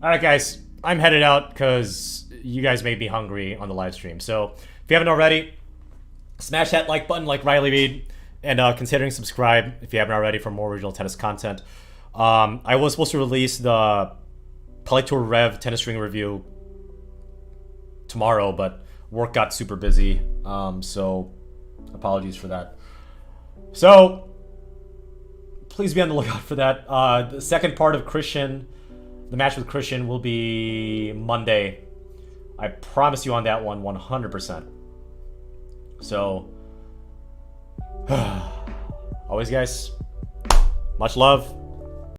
Alright, guys. I'm headed out because you guys made me hungry on the live stream. So if you haven't already, smash that like button like Riley Reid, and considering subscribe if you haven't already for more original tennis content. I was supposed to release the Pellet Tour Rev tennis string review tomorrow, but work got super busy, so apologies for that. So please be on the lookout for that. The second part of Christian, the match with Christian, will be Monday. I promise you on that one, 100%. So, always guys, much love.